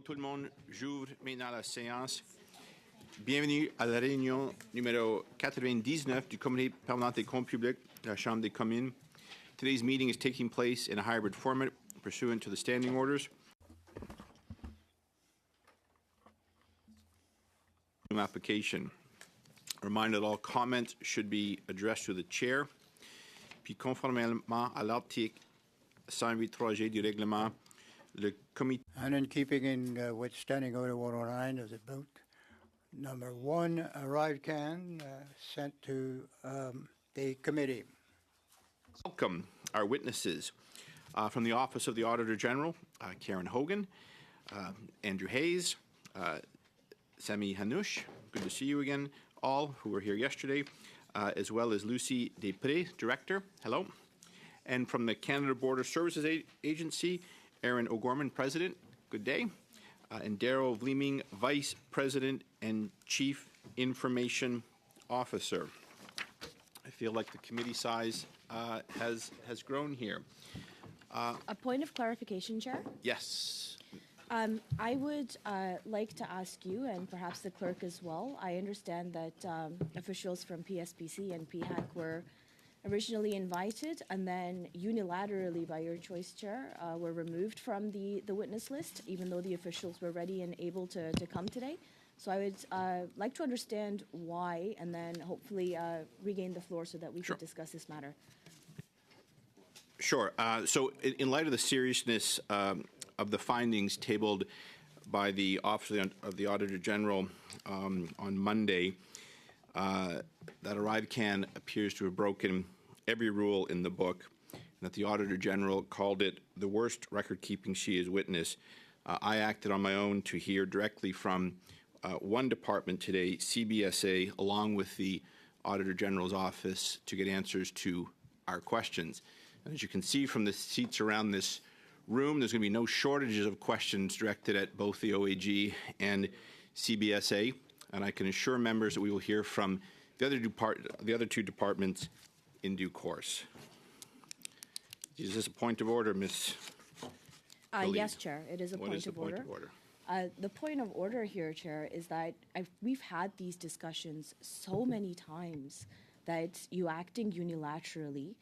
tout le monde. J'ouvre maintenant la séance. Bienvenue à la réunion numéro 99 du Comité permanent des comptes publics de la Chambre des communes. Today's meeting is taking place in a hybrid format pursuant to the standing orders. Application. A reminder that all comments should be addressed to the chair. Puis conformément à l'article 108.3G du règlement, le comité. And in keeping with Standing Order 109 is about number one, arrived can sent to the committee. Welcome our witnesses from the Office of the Auditor General, Karen Hogan, Andrew Hayes, Sami Hanoush, good to see you again, all who were here yesterday, as well as Lucy Després, Director, hello, and from the Canada Border Services Agency, Erin O'Gorman, President, good day, and Darryl Vleeming, Vice President and Chief Information Officer. I feel like the committee size has grown here. A point of clarification, Chair? Yes. I would like to ask you, and perhaps the clerk as well, I understand that officials from PSPC and PHAC were originally invited and then unilaterally, by your choice, Chair, were removed from the witness list, even though the officials were ready and able to come today. So I would like to understand why, and then hopefully regain the floor so that we could discuss this matter. Sure. So in light of the seriousness of the findings tabled by the Office of the Auditor General on Monday, that ArriveCan appears to have broken every rule in the book, and that the Auditor General called it the worst record-keeping she has witnessed. I acted on my own to hear directly from one department today, CBSA, along with the Auditor General's office, to get answers to our questions. And as you can see from the seats around this room, there's going to be no shortages of questions directed at both the OAG and CBSA, and I can assure members that we will hear from the other two departments in due course. Is this a point of order, Ms. Yes, Chair, it is a point of order. The point of order here, Chair, is that we've had these discussions so many times that you acting unilaterally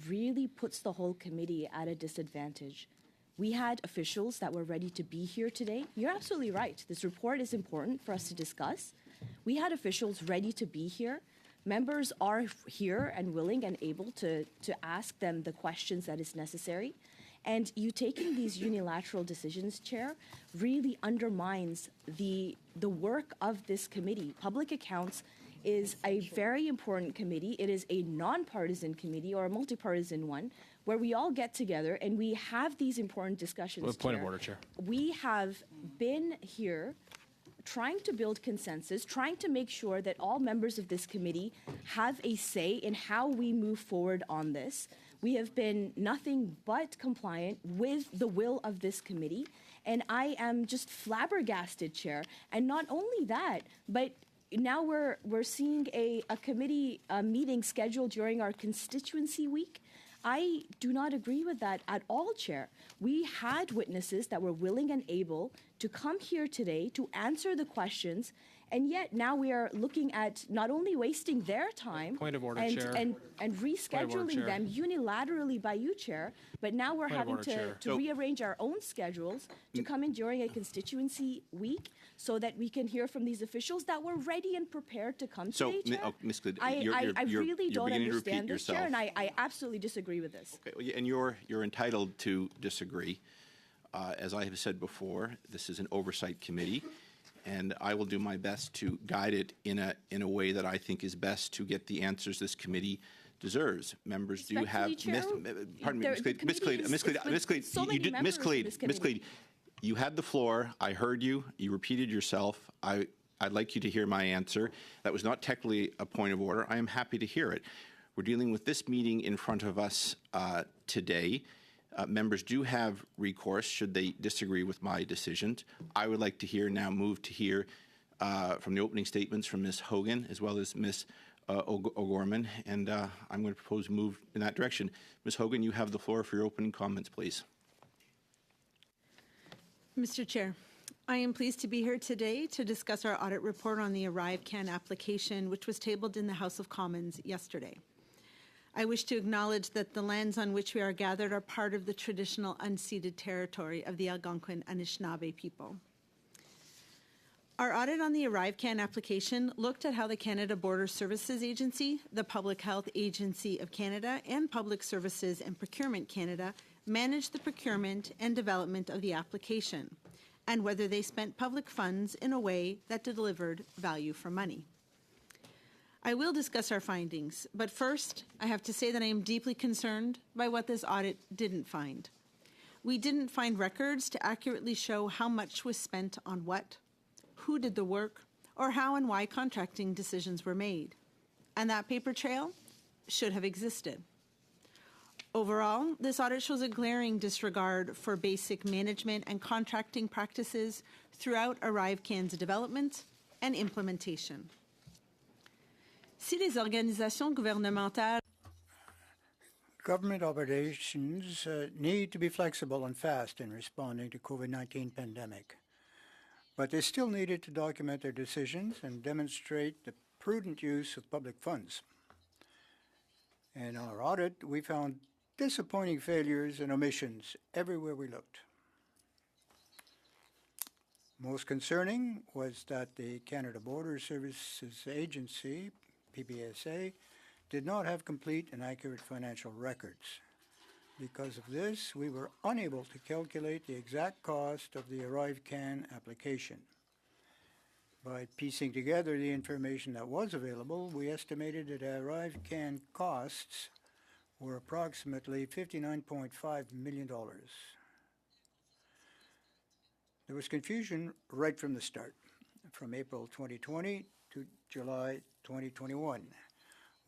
really puts the whole committee at a disadvantage. We had officials that were ready to be here today. You're absolutely right. This report is important for us to discuss. We had officials ready to be here. Members are here and willing and able to ask them the questions that is necessary. And you taking these unilateral decisions, Chair, really undermines the work of this committee. Public Accounts is a very important committee. It is a nonpartisan committee or a multipartisan one where we all get together and we have these important discussions. Well, point of order, Chair. We have been here trying to build consensus, trying to make sure that all members of this committee have a say in how we move forward on this. We have been nothing but compliant with the will of this committee, and I am just flabbergasted, Chair. And not only that, but now we're seeing a committee meeting scheduled during our constituency week. I do not agree with that at all, Chair. We had witnesses that were willing and able to come here today to answer the questions, and yet now we are looking at not only wasting their time and rescheduling them unilaterally by you, Chair, but now we're having to rearrange our own schedules to come in during a constituency week so that we can hear from these officials that were ready and prepared to come today, Chair. Ms. Glid, I really don't understand this, yourself. Chair, and I absolutely disagree with this. Okay, and you're entitled to disagree. As I have said before, this is an oversight committee, and I will do my best to guide it in a way that I think is best to get the answers this committee deserves. Members do have. Pardon me, Ms. Glid, you had the floor. I heard you. You repeated yourself. I'd like you to hear my answer. That was not technically a point of order. I am happy to hear it. We're dealing with this meeting in front of us today. Members do have recourse should they disagree with my decisions. I would like to move to hear from the opening statements from Ms. Hogan as well as Ms. O'Gorman, and I'm going to propose move in that direction. Ms. Hogan, you have the floor for your opening comments, please. Mr. Chair, I am pleased to be here today to discuss our audit report on the ArriveCAN application, which was tabled in the House of Commons yesterday. I wish to acknowledge that the lands on which we are gathered are part of the traditional unceded territory of the Algonquin Anishinaabe people. Our audit on the ArriveCAN application looked at how the Canada Border Services Agency, the Public Health Agency of Canada, and Public Services and Procurement Canada managed the procurement and development of the application, and whether they spent public funds in a way that delivered value for money. I will discuss our findings, but first, I have to say that I am deeply concerned by what this audit didn't find. We didn't find records to accurately show how much was spent on what, who did the work, or how and why contracting decisions were made. And that paper trail should have existed. Overall, this audit shows a glaring disregard for basic management and contracting practices throughout ArriveCAN's development and implementation. Si les organisations gouvernementales Government operations need to be flexible and fast in responding to COVID-19 pandemic, but they still needed to document their decisions and demonstrate the prudent use of public funds. In our audit, we found disappointing failures and omissions everywhere we looked. Most concerning was that the Canada Border Services Agency, PBSA, did not have complete and accurate financial records. Because of this, we were unable to calculate the exact cost of the ArriveCAN application. By piecing together the information that was available, we estimated that ArriveCAN costs were approximately $59.5 million. There was confusion right from the start, from April 2020 to July 2021.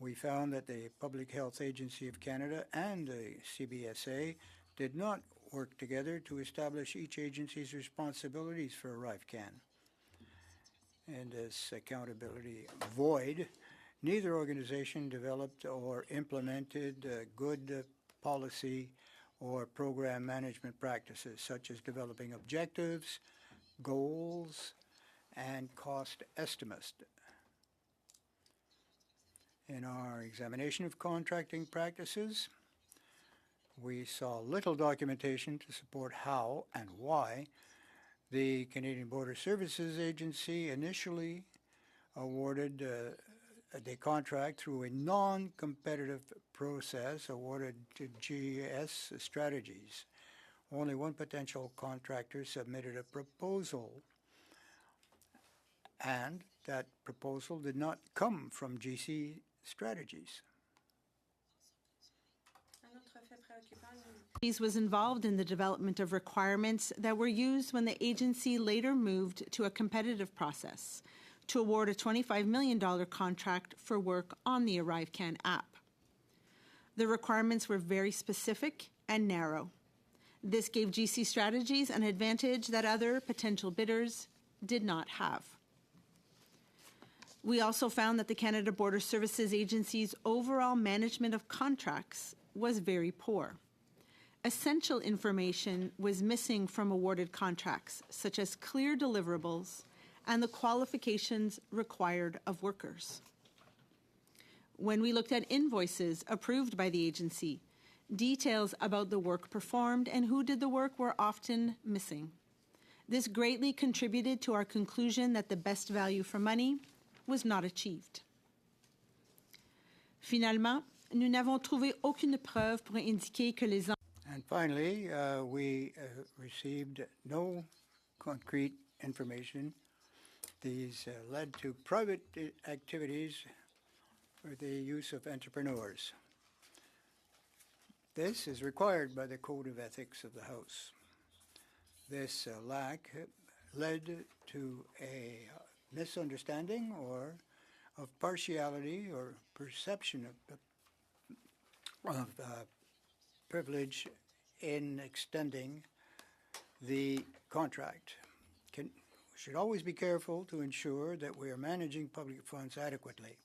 We found that the Public Health Agency of Canada and the CBSA did not work together to establish each agency's responsibilities for ArriveCAN. And this accountability void, neither organization developed or implemented good policy or program management practices, such as developing objectives, goals, and cost estimates. In our examination of contracting practices, we saw little documentation to support how and why the Canadian Border Services Agency initially awarded the contract through a non-competitive process awarded to GS Strategies. Only one potential contractor submitted a proposal, and that proposal did not come from GC Strategies. was involved in the development of requirements that were used when the agency later moved to a competitive process to award a $25 million contract for work on the ArriveCAN app. The requirements were very specific and narrow. This gave GC Strategies an advantage that other potential bidders did not have. We also found that the Canada Border Services Agency's overall management of contracts was very poor. Essential information was missing from awarded contracts, such as clear deliverables and the qualifications required of workers. When we looked at invoices approved by the agency, details about the work performed and who did the work were often missing. This greatly contributed to our conclusion that the best value for money was not achieved. Finalement, nous n'avons trouvé aucune preuve pour indiquer que les And finally, we received no concrete information. These led to private activities for the use of entrepreneurs. This is required by the Code of Ethics of the House. This lack led to a misunderstanding or of partiality or perception of privilege in extending the contract. We should always be careful to ensure that we are managing public funds adequately.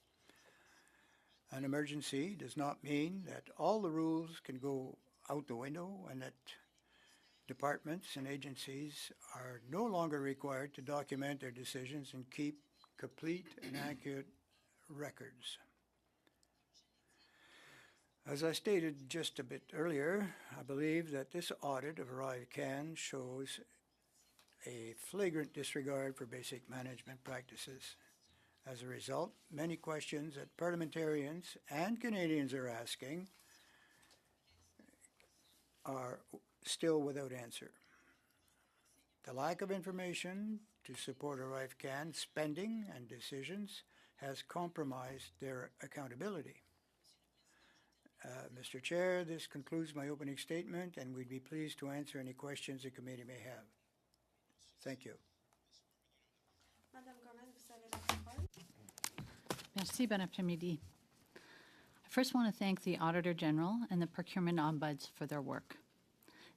An emergency does not mean that all the rules can go out the window and that departments and agencies are no longer required to document their decisions and keep complete and accurate records. As I stated just a bit earlier, I believe that this audit of ArriveCAN shows a flagrant disregard for basic management practices. As a result, many questions that parliamentarians and Canadians are asking are still without answer. The lack of information to support ArriveCAN spending and decisions has compromised their accountability. Mr. Chair, this concludes my opening statement, and we'd be pleased to answer any questions the committee may have. Thank you. Merci, bon après-midi. I first want to thank the Auditor General and the Procurement Ombuds for their work.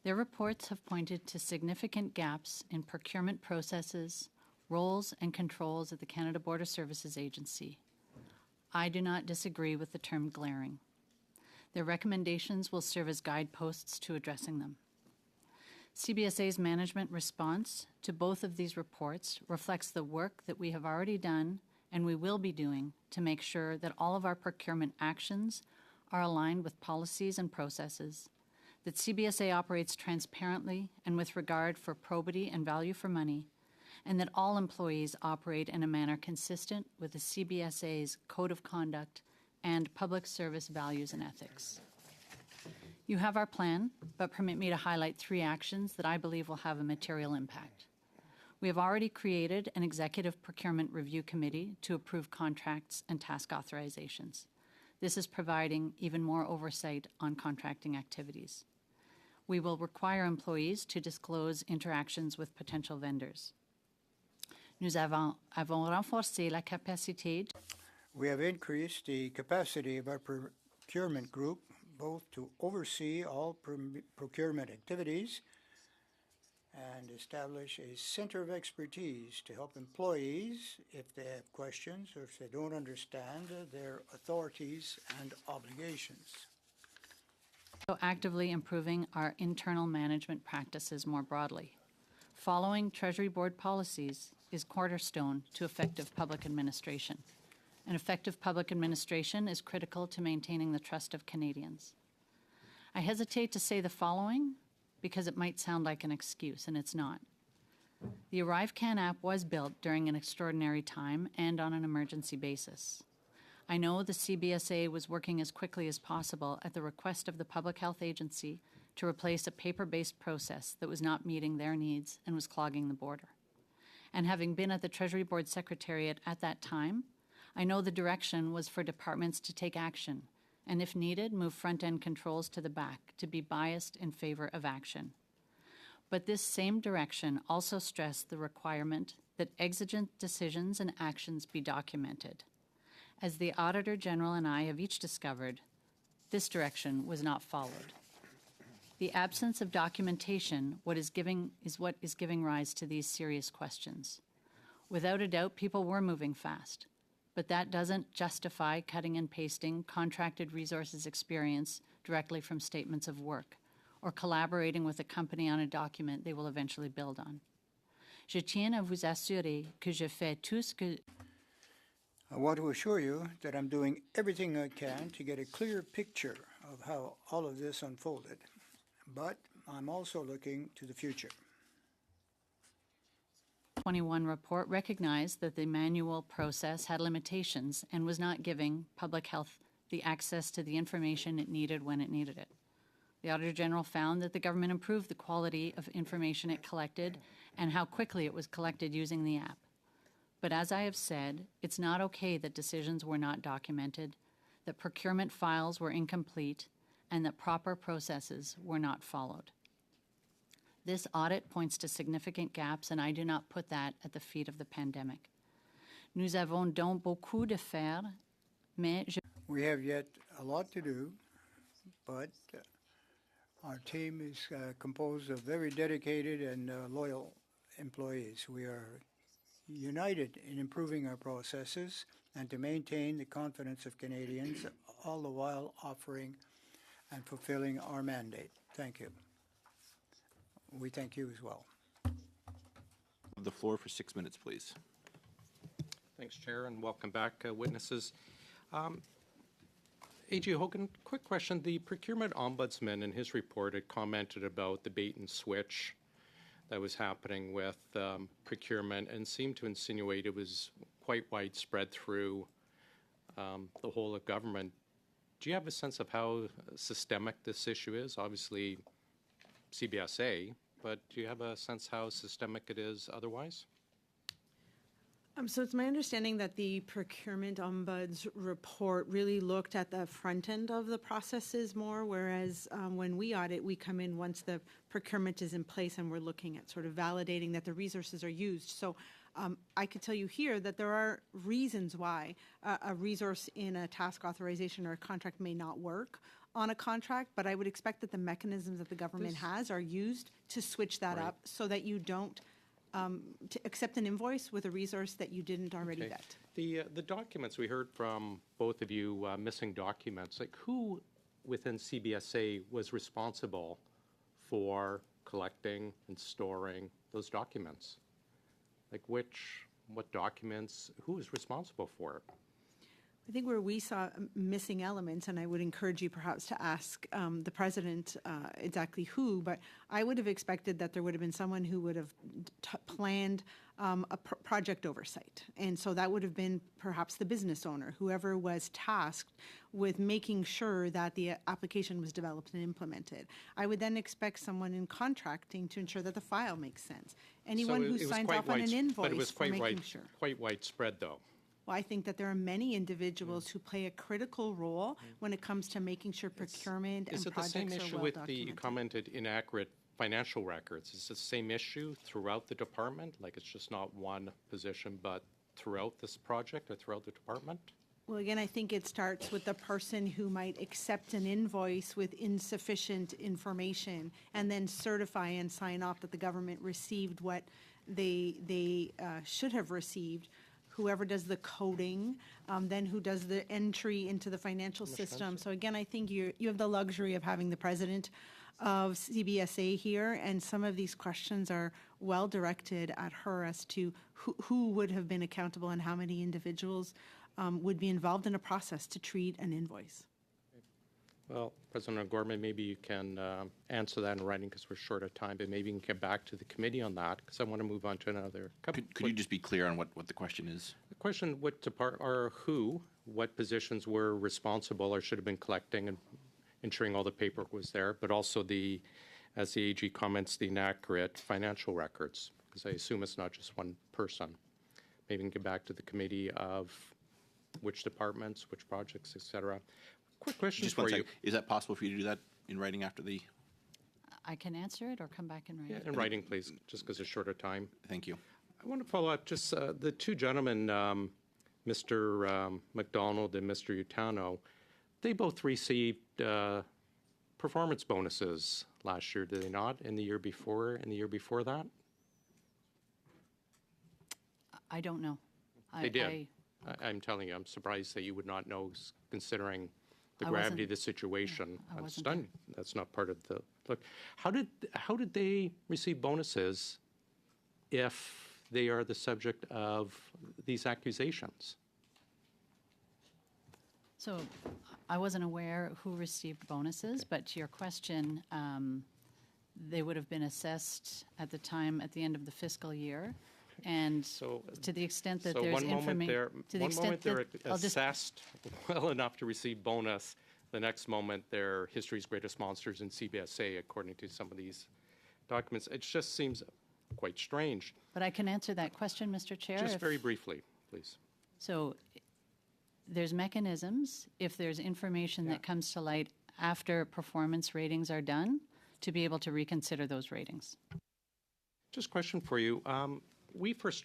Their reports have pointed to significant gaps in procurement processes, roles, and controls at the Canada Border Services Agency. I do not disagree with the term glaring. Their recommendations will serve as guideposts to addressing them. CBSA's management response to both of these reports reflects the work that we have already done and we will be doing to make sure that all of our procurement actions are aligned with policies and processes, that CBSA operates transparently and with regard for probity and value for money, and that all employees operate in a manner consistent with the CBSA's Code of Conduct and public service values and ethics. You have our plan, but permit me to highlight 3 actions that I believe will have a material impact. We have already created an Executive Procurement Review Committee to approve contracts and task authorizations. This is providing even more oversight on contracting activities. We will require employees to disclose interactions with potential vendors. Nous avons renforcé la capacité. We have increased the capacity of our procurement group both to oversee all procurement activities and establish a center of expertise to help employees if they have questions or if they don't understand their authorities and obligations. So actively improving our internal management practices more broadly. Following Treasury Board policies is cornerstone to effective public administration. And effective public administration is critical to maintaining the trust of Canadians. I hesitate to say the following because it might sound like an excuse, and it's not. The ArriveCAN app was built during an extraordinary time and on an emergency basis. I know the CBSA was working as quickly as possible at the request of the Public Health Agency to replace a paper-based process that was not meeting their needs and was clogging the border. And having been at the Treasury Board Secretariat at that time, I know the direction was for departments to take action and, if needed, move front-end controls to the back to be biased in favor of action. But this same direction also stressed the requirement that exigent decisions and actions be documented. As the Auditor General and I have each discovered, this direction was not followed. The absence of documentation is what is giving rise to these serious questions. Without a doubt, people were moving fast. But that doesn't justify cutting and pasting contracted resources experience directly from statements of work or collaborating with a company on a document they will eventually build on. Je tiens à vous assurer que je fais tout ce que... I want to assure you that I'm doing everything I can to get a clear picture of how all of this unfolded, but I'm also looking to the future. 21 report recognized that the manual process had limitations and was not giving public health the access to the information it needed when it needed it. The Auditor General found that the government improved the quality of information it collected and how quickly it was collected using the app. But as I have said, it's not okay that decisions were not documented, that procurement files were incomplete, and that proper processes were not followed. This audit points to significant gaps, and I do not put that at the feet of the pandemic. Nous avons donc beaucoup de faire, mais We have yet a lot to do, but our team is composed of very dedicated and loyal employees. We are united in improving our processes and to maintain the confidence of Canadians, all the while offering and fulfilling our mandate. Thank you. we thank you as well. The floor for 6 minutes, please. Thanks, Chair, and welcome back, witnesses. A.G. Hogan, quick question. The procurement ombudsman in his report had commented about the bait and switch that was happening with procurement and seemed to insinuate it was quite widespread through the whole of government. Do you have a sense of how systemic this issue is? Obviously, CBSA, but do you have a sense how systemic it is otherwise? So it's my understanding that the procurement ombuds report really looked at the front end of the processes more, whereas when we audit, we come in once the procurement is in place and we're looking at sort of validating that the resources are used. So I could tell you here that there are reasons why a resource in a task authorization or a contract may not work on a contract, but I would expect that the mechanisms that the government has are used to switch that up so that you don't to accept an invoice with a resource that you didn't already Okay. vet. The documents we heard from both of you, missing documents, like who within CBSA was responsible for collecting and storing those documents? Like what documents, who was responsible for it? I think where we saw missing elements, and I would encourage you perhaps to ask the president exactly who, but I would have expected that there would have been someone who would have planned a project oversight. And so that would have been perhaps the business owner, whoever was tasked with making sure that the application was developed and implemented. I would then expect someone in contracting to ensure that the file makes sense. Anyone who signs off on an invoice but it was for making sure. quite widespread, though. Well, I think that there are many individuals who play a critical role when it comes to making sure procurement Is and it the same projects are issue well with the, you documented. commented inaccurate financial records? Is it the same issue throughout the department? Like it's just not one position, but throughout this project or throughout the department? Well, again, I think it starts with the person who might accept an invoice with insufficient information and then certify and sign off that the government received what they should have received. Whoever does the coding, then who does the entry into the financial system. So again, I think you have the luxury of having the president of CBSA here, and some of these questions are well directed at her as to who would have been accountable and how many individuals would be involved in a process to treat an invoice. Well, President O'Gorman, maybe you can answer that in writing because we're short of time, but maybe you can get back to the committee on that because I want to move on to another couple. Could you just be clear on what the question is? The question, what positions were responsible or should have been collecting and ensuring all the paperwork was there, but also as the AG comments, the inaccurate financial records, because I assume it's not just one person. Maybe we can get back to the committee of which departments, which projects, et cetera. Quick question Just for one you. second. Is that possible for you to do that in writing after the? I can answer it or come back in writing. Yeah, in writing, please, just because it's shorter time. Thank you. I want to follow up just the two gentlemen, Mr. McDonald and Mr. Utano. They both received performance bonuses last year, did they not? And the year before, and the year before that? I don't know. They did. I'm telling you, I'm surprised that you would not know, considering the I gravity of wasn't- the situation. I That's wasn't done. That's not part of the look. How did they receive bonuses if they are the subject of these accusations? So I wasn't aware who received bonuses, but to your question, they would have been assessed at the time, at the end of the fiscal year. And So- to the extent that So there's one moment they're information, to the extent they're that, I'll just, assessed well enough to receive bonus. The next moment they're history's greatest monsters in CBSA, according to some of these documents. It just seems quite strange. but I can answer that question, Mr. Chair. Just if- very briefly, please. So there's mechanisms, if there's information that comes to light after performance ratings are done, to be able to reconsider those ratings. Just a question for you. OGA first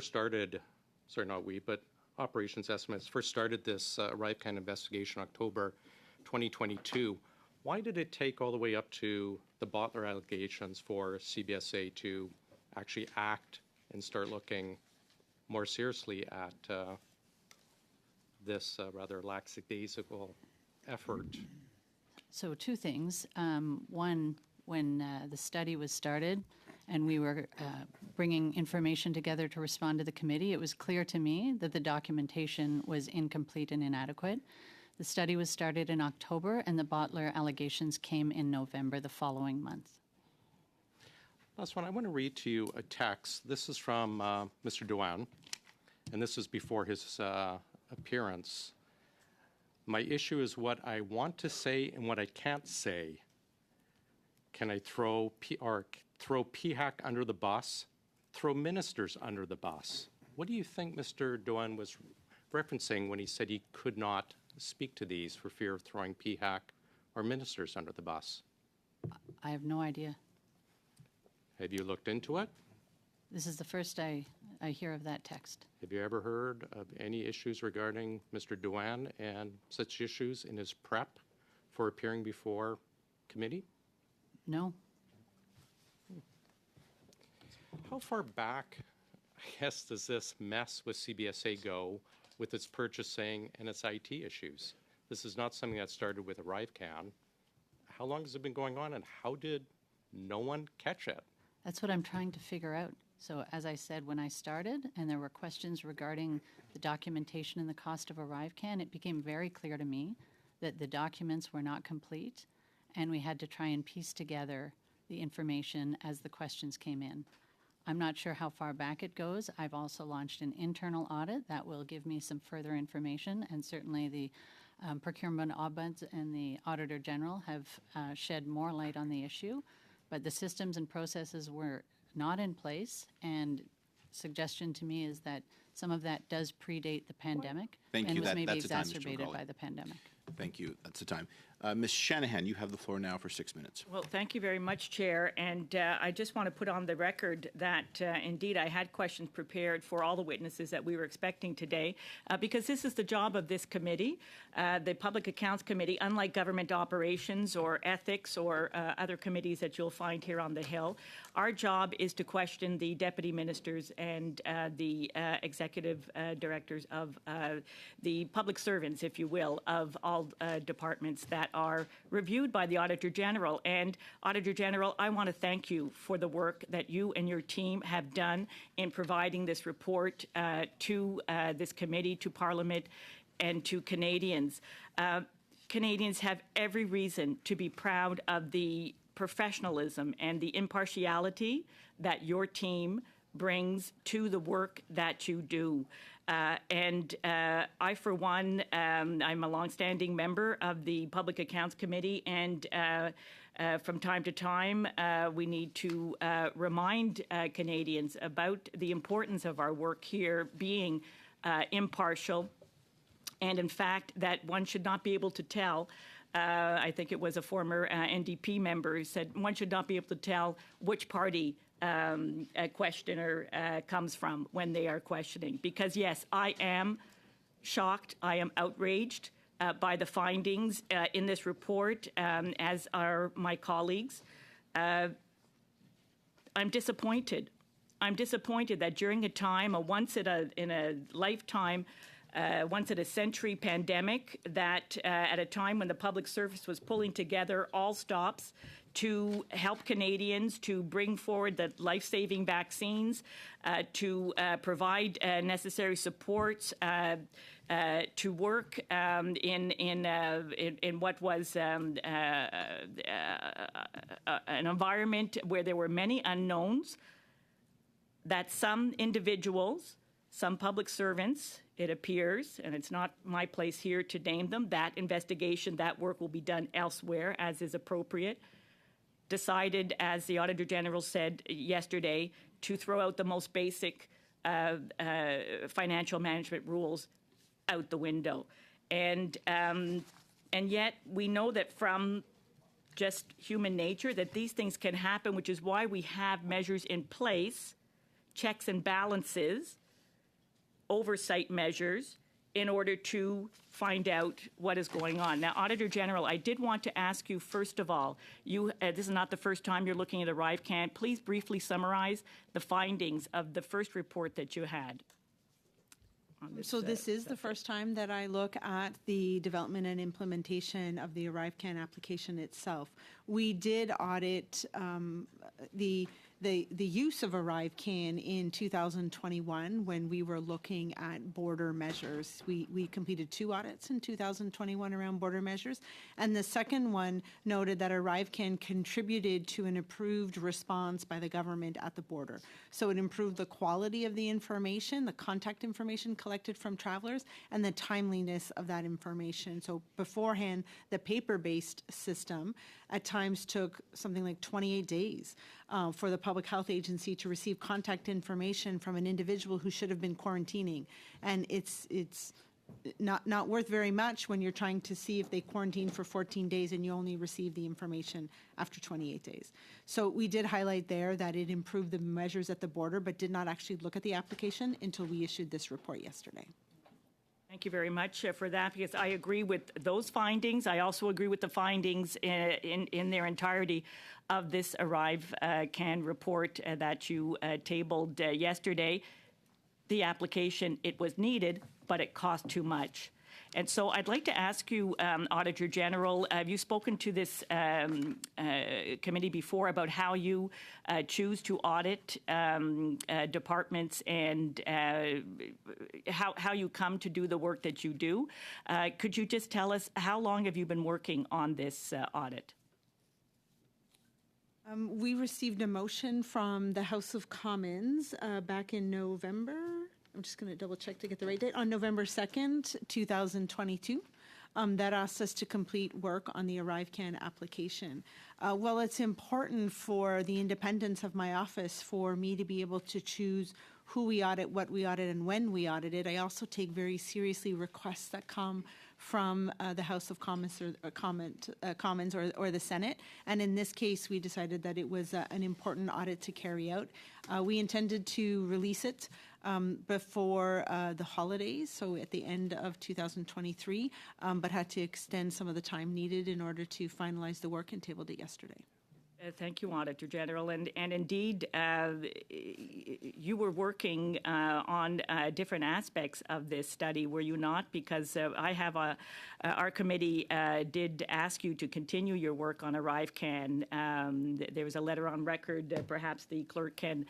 started, sorry, not we, but Operations Estimates first started this ArriveCan investigation October 2022. Why did it take all the way up to the Bottler allegations for CBSA to actually act and start looking more seriously at this rather lackadaisical effort? So two things. One, when the study was started and we were bringing information together to respond to the committee, it was clear to me that the documentation was incomplete and inadequate. The study was started in October, and the Bottler allegations came in November the following month. Last one, I want to read to you a text. This is from Mr. Dewan, and this is before his appearance. My issue is what I want to say and what I can't say. Can I throw PHAC under the bus? Throw ministers under the bus? What do you think Mr. Dewan was referencing when he said he could not speak to these for fear of throwing PHAC or ministers under the bus? I have no idea. Have you looked into it? This is the first I hear of that text. Have you ever heard of any issues regarding Mr. Dewan and such issues in his prep for appearing before committee? No. How far back, I guess, does this mess with CBSA go with its purchasing and its IT issues? This is not something that started with ArriveCan. How long has it been going on, and how did no one catch it? That's what I'm trying to figure out. So as I said, when I started and there were questions regarding the documentation and the cost of ArriveCan, it became very clear to me that the documents were not complete, and we had to try and piece together the information as the questions came in. I'm not sure how far back it goes. I've also launched an internal audit that will give me some further information, and certainly the procurement ombuds and the Auditor General have shed more light on the issue, but the systems and processes were not in place, and suggestion to me is that some of that does predate the pandemic. Thank and you. was maybe That's the time, Mr. exacerbated McCauley. by the pandemic. Thank you. That's the time. Ms. Shanahan, you have the floor now for 6 minutes. Well, thank you very much, Chair. And I just want to put on the record that indeed I had questions prepared for all the witnesses that we were expecting today, because this is the job of this committee, the Public Accounts Committee, unlike government operations or ethics or other committees that you'll find here on the Hill. Our job is to question the deputy ministers and the executive directors of the public servants, if you will, of all departments that are reviewed by the Auditor General. And Auditor General, I want to thank you for the work that you and your team have done in providing this report to this committee, to Parliament, and to Canadians. Canadians have every reason to be proud of the professionalism and the impartiality that your team brings to the work that you do. I, for one, I'm a longstanding member of the Public Accounts Committee, and from time to time, we need to remind Canadians about the importance of our work here being impartial, and in fact, that one should not be able to tell. I think it was a former NDP member who said one should not be able to tell which party a questioner comes from when they are questioning. Because yes, I am shocked, I am outraged by the findings in this report, as are my colleagues. I'm disappointed. I'm disappointed that during a time, a once in a lifetime, once in a century pandemic, that at a time when the public service was pulling together all stops to help Canadians, to bring forward the life-saving vaccines, to provide necessary supports, to work in what was an environment where there were many unknowns, that some individuals, some public servants, it appears, and it's not my place here to name them, that investigation, that work will be done elsewhere as is appropriate, decided, as the Auditor General said yesterday, to throw out the most basic financial management rules out the window. And yet we know that from just human nature that these things can happen, which is why we have measures in place, checks and balances, oversight measures, in order to find out what is going on. Now, Auditor General, I did want to ask you, first of all, this is not the first time you're looking at ArriveCan. Please briefly summarize the findings of the first report that you had. this. So this is the first time that I look at the development and implementation of the ArriveCAN application itself. We did audit the use of ArriveCAN in 2021 when we were looking at border measures. We completed 2 audits in 2021 around border measures, and the second one noted that ArriveCAN contributed to an improved response by the government at the border. So it improved the quality of the information, the contact information collected from travelers, and the timeliness of that information. So beforehand, the paper-based system at times took something like 28 days for the public health agency to receive contact information from an individual who should have been quarantining. And it's not worth very much when you're trying to see if they quarantine for 14 days and you only receive the information after 28 days. So we did highlight there that it improved the measures at the border, but did not actually look at the application until we issued this report yesterday. Thank you very much for that, because I agree with those findings. I also agree with the findings in their entirety of this ArriveCAN report that you tabled yesterday. The application, it was needed, but it cost too much. And so I'd like to ask you, Auditor General, have you spoken to this committee before about how you choose to audit departments and how you come to do the work that you do? Could you just tell us how long have you been working on this audit? We received a motion from the House of Commons back in November. I'm just going to double check to get the right date. On November 2nd, 2022, that asked us to complete work on the ArriveCAN application. Well, it's important for the independence of my office for me to be able to choose who we audit, what we audit, and when we audit it. I also take very seriously requests that come from the House of Commons or the Senate. And in this case, we decided that it was an important audit to carry out. We intended to release it before the holidays, so at the end of 2023, but had to extend some of the time needed in order to finalize the work and tabled it yesterday. Thank you, Auditor General. And indeed, you were working on different aspects of this study, were you not? Because I have our committee did ask you to continue your work on ArriveCAN. There was a letter on record. Perhaps the clerk can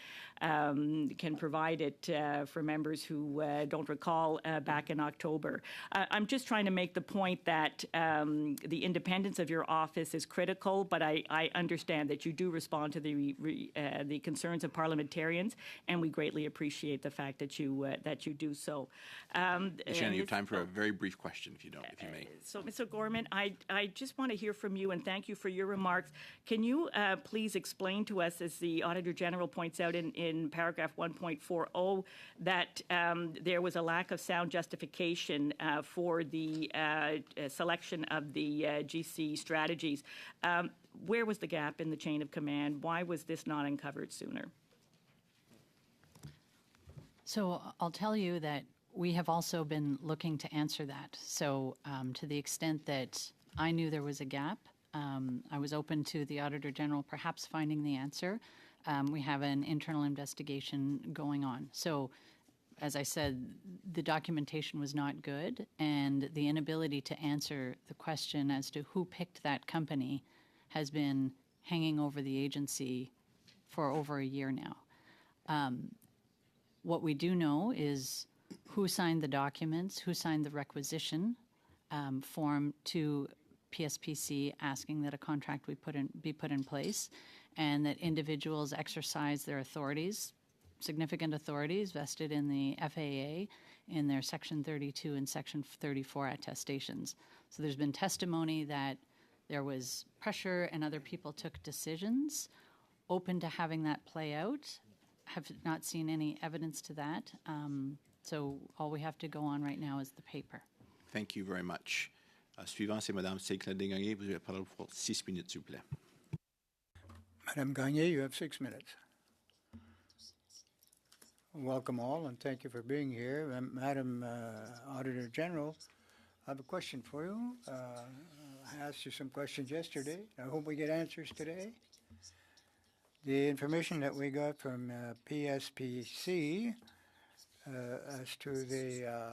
provide it for members who don't recall back in October. I'm just trying to make the point that the independence of your office is critical, but I understand that you do respond to the concerns of parliamentarians, and we greatly appreciate the fact that you do so. Shannon, you have time for a very brief question, if you may. So, Mr. Gorman, I just want to hear from you, and thank you for your remarks. Can you please explain to us, as the Auditor General points out in paragraph 1.40, that there was a lack of sound justification for the selection of the GC strategies? Where was the gap in the chain of command? Why was this not uncovered sooner? So I'll tell you that we have also been looking to answer that. So to the extent that I knew there was a gap, I was open to the Auditor General perhaps finding the answer. We have an internal investigation going on. So as I said, the documentation was not good, and the inability to answer the question as to who picked that company has been hanging over the agency for over a year now. What we do know is who signed the documents, who signed the requisition form to PSPC asking that a contract be put in place, and that individuals exercise their authorities, significant authorities vested in the FAA in their Section 32 and Section 34 attestations. So there's been testimony that there was pressure and other people took decisions. Open to having that play out. Have not seen any evidence to that. So all we have to go on right now is the paper. Thank you very much. Suivant, c'est Madame Séclin Desgagnés. Vous avez la parole pour 6 minutes, s'il vous plaît. Madame Gagné, you have 6 minutes. Welcome all, and thank you for being here. Madam Auditor General, I have a question for you. I asked you some questions yesterday. I hope we get answers today. The information that we got from PSPC as to the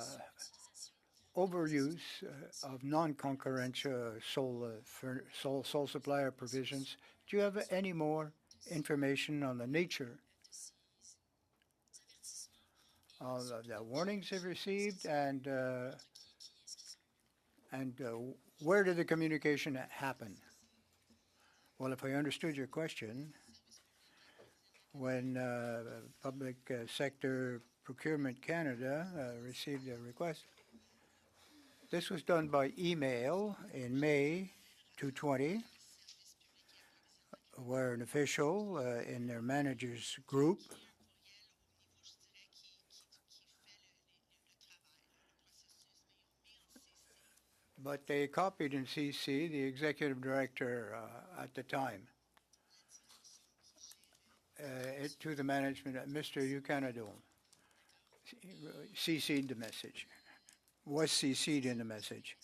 overuse of non-concurrential sole supplier provisions. Do you have any more information on the nature of the warnings they've received, and where did the communication happen? Well, if I understood your question, when Public Sector Procurement Canada received a request, this was done by email in May 2020, where an official in their managers group but they copied in CC the executive director at the time to the management, Mr. Yukanadon, CC'd the message, was CC'd in the message.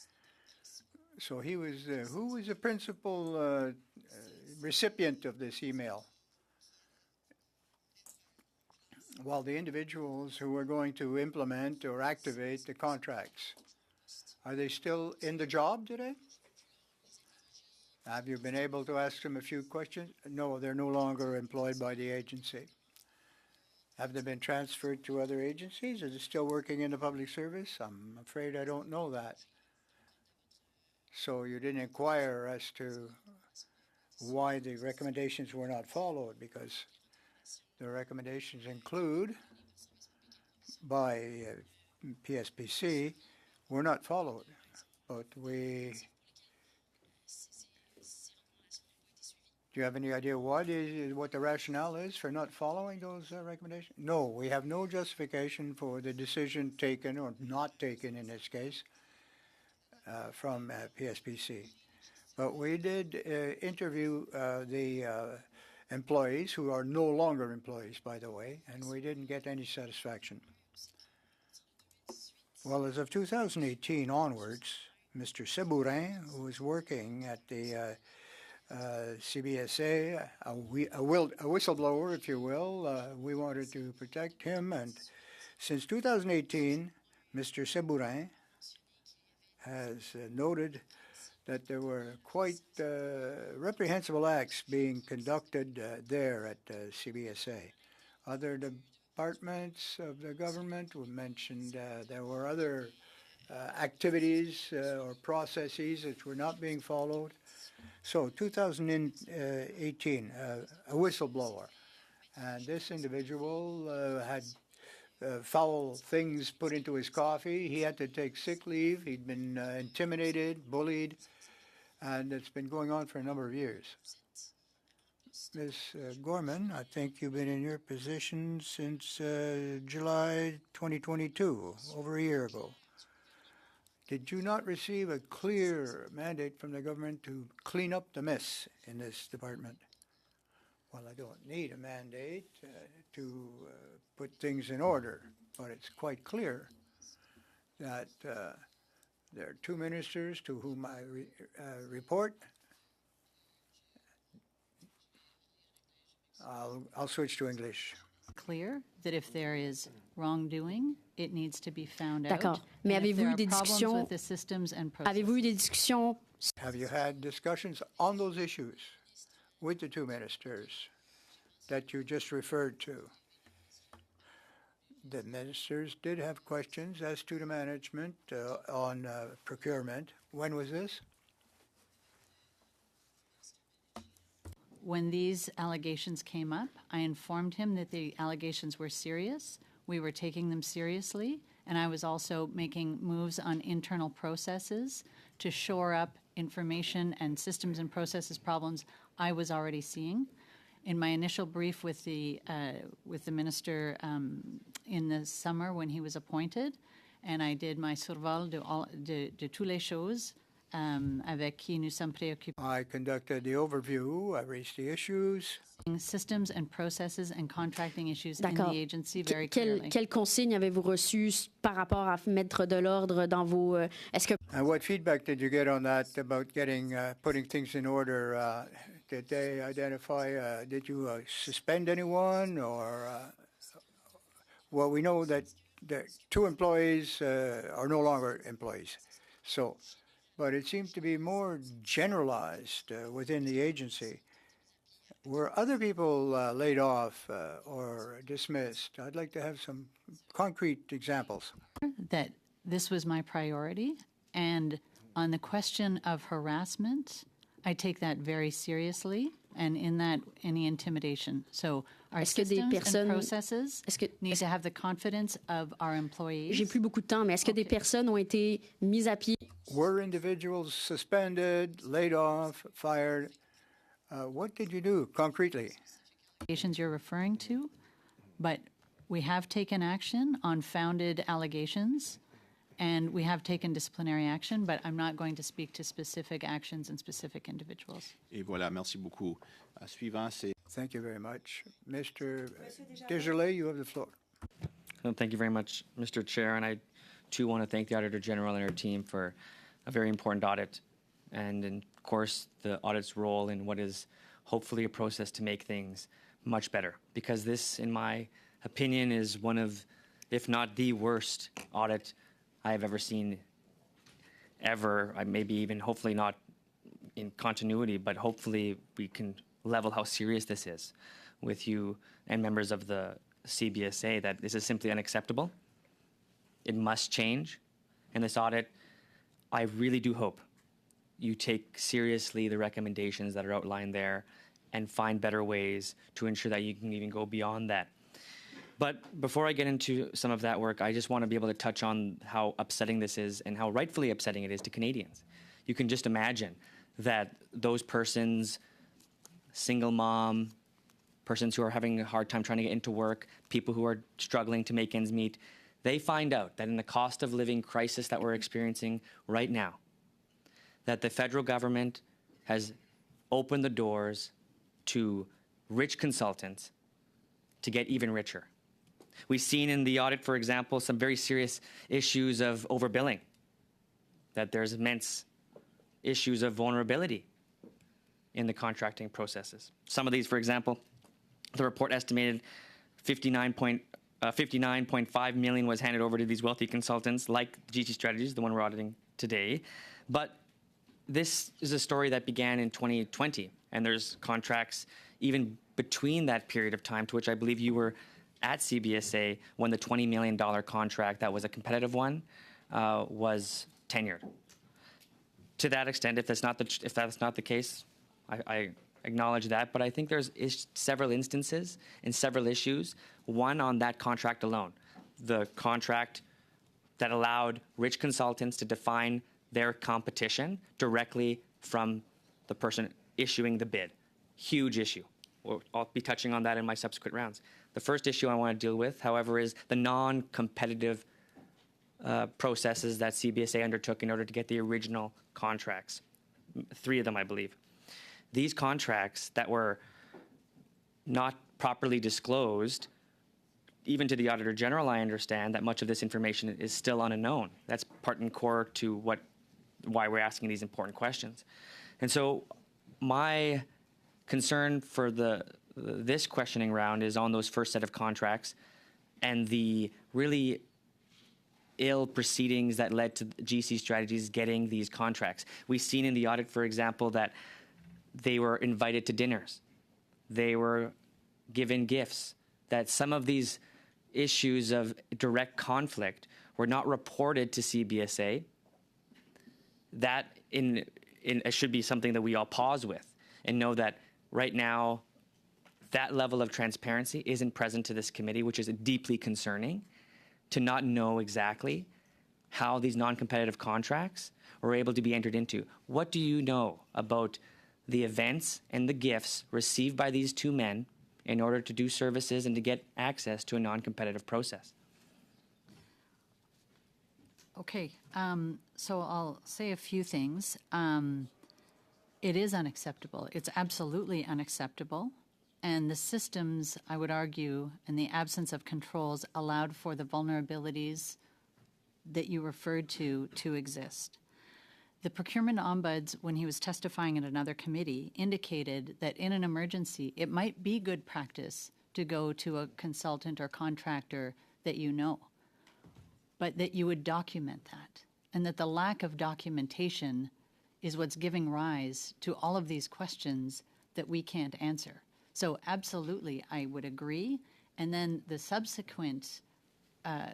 So he was, who was the principal recipient of this email? Well, the individuals who were going to implement or activate the contracts. Are they still in the job today? Have you been able to ask them a few questions? No, they're no longer employed by the agency. Have they been transferred to other agencies? Are they still working in the public service? I'm afraid I don't know that. So you didn't inquire as to why the recommendations were not followed, because the recommendations include by PSPC were not followed, but we. Do you have any idea what the rationale is for not following those recommendations? No, we have no justification for the decision taken or not taken in this case from PSPC. But we did interview the employees, who are no longer employees, by the way, and we didn't get any satisfaction. Well, as of 2018 onwards, Mr. Sebourin, who was working at the CBSA, a whistleblower, if you will, we wanted to protect him, and since 2018, Mr. Sebourin has noted that there were quite reprehensible acts being conducted there at CBSA. Other departments of the government were mentioned. There were other activities or processes that were not being followed. So 2018, a whistleblower, and this individual had foul things put into his coffee. He had to take sick leave. He'd been intimidated, bullied, and it's been going on for a number of years. Ms. Gorman, I think you've been in your position since July 2022, over a year ago. Did you not receive a clear mandate from the government to clean up the mess in this department? Well, I don't need a mandate to put things in order, but it's quite clear that there are two ministers to whom I report. I'll switch to English. Clear that if there is wrongdoing, it needs to be found out. D'accord. Mais And if avez-vous there eu des are problems discussions? with the systems and processes. Avez-vous eu des discussions? Have you had discussions on those issues with the two ministers that you just referred to? The ministers did have questions as to the management on procurement. When was this? When these allegations came up, I informed him that the allegations were serious. We were taking them seriously, and I was also making moves on internal processes to shore up information and systems and processes problems I was already seeing. In my initial brief with the minister in the summer when he was appointed, and I did my survol de toutes les choses avec qui nous sommes préoccupés. I conducted the overview. I raised the issues. Systems and processes and contracting issues in the agency very Quelles clearly. consignes avez-vous reçues par rapport à mettre de l'ordre dans vos... Est-ce que... And what feedback did you get on that about getting putting things in order? Did they identify? Did you suspend anyone, or? Well, we know that the two employees are no longer employees. So, but it seems to be more generalized within the agency. Were other people laid off or dismissed? I'd like to have some concrete examples. That this was my priority. And on the question of harassment, I take that very seriously. And in that, any intimidation. So our Est-ce que des systems and personnes- processes est-ce que- need to have the confidence of our employees. J'ai plus beaucoup de temps, mais est-ce que des personnes ont été mises à pied? Were individuals suspended, laid off, fired? What did you do concretely? Allegations you're referring to, but we have taken action on founded allegations, and we have taken disciplinary action, but I'm not going to speak to specific actions and specific individuals. Et voilà, merci beaucoup. Suivant, c'est Thank you very much. Mr. Desjardins, you have the floor. Well, thank you very much, Mr. Chair, and I too want to thank the Auditor General and her team for a very important audit, and of course the audit's role in what is hopefully a process to make things much better. Because this, in my opinion, is one of, if not the worst audit I have ever seen, ever. Maybe even hopefully not in continuity, but hopefully we can level how serious this is with you and members of the CBSA, that this is simply unacceptable. It must change. And this audit, I really do hope you take seriously the recommendations that are outlined there and find better ways to ensure that you can even go beyond that. But before I get into some of that work, I just want to be able to touch on how upsetting this is and how rightfully upsetting it is to Canadians. You can just imagine that those persons, single mom, persons who are having a hard time trying to get into work, people who are struggling to make ends meet, they find out that in the cost of living crisis that we're experiencing right now, that the federal government has opened the doors to rich consultants to get even richer. We've seen in the audit, for example, some very serious issues of overbilling, that there's immense issues of vulnerability in the contracting processes. Some of these, for example, the report estimated 59.5 million was handed over to these wealthy consultants, like GT Strategies, the one we're auditing today. But this is a story that began in 2020, and there's contracts even between that period of time, to which I believe you were at CBSA when the $20 million contract that was a competitive one was tenured. To that extent, if that's not the case, I acknowledge that, but I think there's several instances and several issues. One on that contract alone, the contract that allowed rich consultants to define their competition directly from the person issuing the bid. Huge issue. I'll be touching on that in my subsequent rounds. The first issue I want to deal with, however, is the non-competitive processes that CBSA undertook in order to get the original contracts. 3 of them, I believe. These contracts that were not properly disclosed, even to the Auditor General, I understand that much of this information is still unknown. That's part and core to why we're asking these important questions. And so my concern for this questioning round is on those first set of contracts and the really ill proceedings that led to GC Strategies getting these contracts. We've seen in the audit, for example, that they were invited to dinners. They were given gifts. That some of these issues of direct conflict were not reported to CBSA. That it should be something that we all pause with and know that right now that level of transparency isn't present to this committee, which is deeply concerning, to not know exactly how these non-competitive contracts were able to be entered into. What do you know about the events and the gifts received by these 2 men in order to do services and to get access to a non-competitive process? Okay, so I'll say a few things. It is unacceptable. It's absolutely unacceptable. And the systems, I would argue, and the absence of controls allowed for the vulnerabilities that you referred to exist. The procurement ombuds, when he was testifying at another committee, indicated that in an emergency, it might be good practice to go to a consultant or contractor that you know. but that you would document that, and that the lack of documentation is what's giving rise to all of these questions that we can't answer. So absolutely, I would agree. And then the subsequent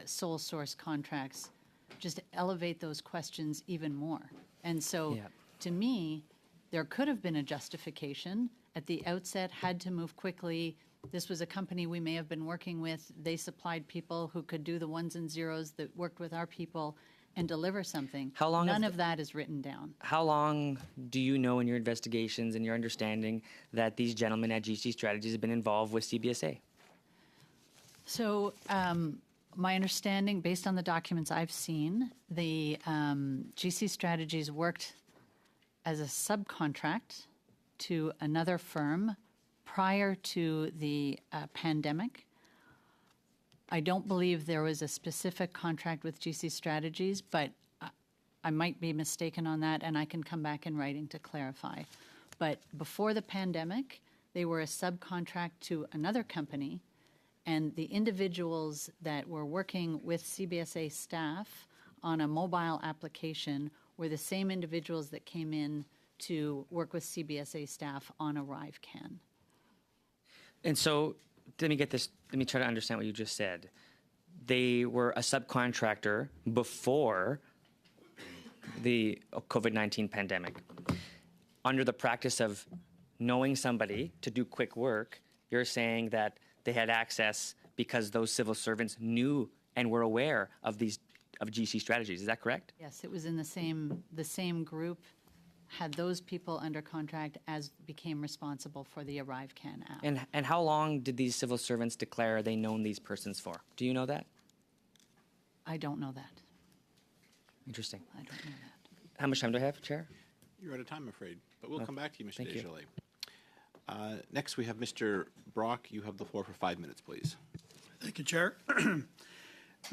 sole source contracts just elevate those questions even more. And so Yeah. to me, there could have been a justification at the outset, had to move quickly. This was a company we may have been working with. They supplied people who could do the ones and zeros that worked with our people and deliver something. How long None have of that is written down. How long do you know in your investigations and your understanding that these gentlemen at GC Strategies have been involved with CBSA? So my understanding, based on the documents I've seen, the GC Strategies worked as a subcontract to another firm prior to the pandemic. I don't believe there was a specific contract with GC Strategies, but I might be mistaken on that, and I can come back in writing to clarify. But before the pandemic, they were a subcontract to another company, and the individuals that were working with CBSA staff on a mobile application were the same individuals that came in to work with CBSA staff on ArriveCAN. And so, let me try to understand what you just said. They were a subcontractor before the COVID-19 pandemic. Under the practice of knowing somebody to do quick work, you're saying that they had access because those civil servants knew and were aware of GC Strategies. Is that correct? Yes, it was in the same group, had those people under contract as became responsible for the ArriveCAN app. And how long did these civil servants declare they known these persons for? Do you know that? I don't know that. Interesting. I don't know that. How much time do I have, Chair? You're out of time, I'm afraid, but we'll come back to you, Mr. thank you. Desjardins. Next, we have Mr. Brock. You have the floor for 5 minutes, please. Thank you, Chair.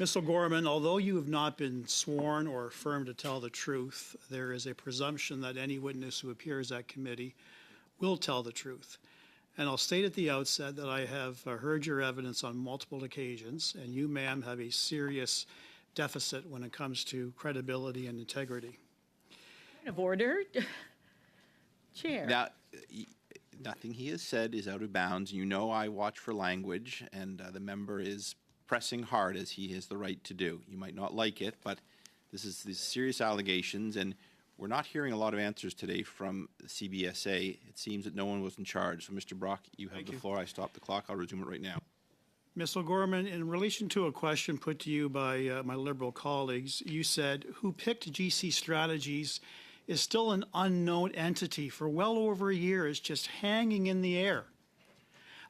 Ms. O'Gorman, although you have not been sworn or affirmed to tell the truth, there is a presumption that any witness who appears at committee will tell the truth. And I'll state at the outset that I have heard your evidence on multiple occasions, and you, ma'am, have a serious deficit when it comes to credibility and integrity. Point of order. Chair. Now, nothing he has said is out of bounds. You know I watch for language, and the member is pressing hard, as he has the right to do. You might not like it, but these serious allegations, and we're not hearing a lot of answers today from the CBSA. It seems that no one was in charge. So, Mr. Brock, you have the floor. I stopped the clock. I'll resume it right now. Ms. O'Gorman, in relation to a question put to you by my Liberal colleagues, you said, who picked GC Strategies is still an unknown entity for well over a year. It's just hanging in the air.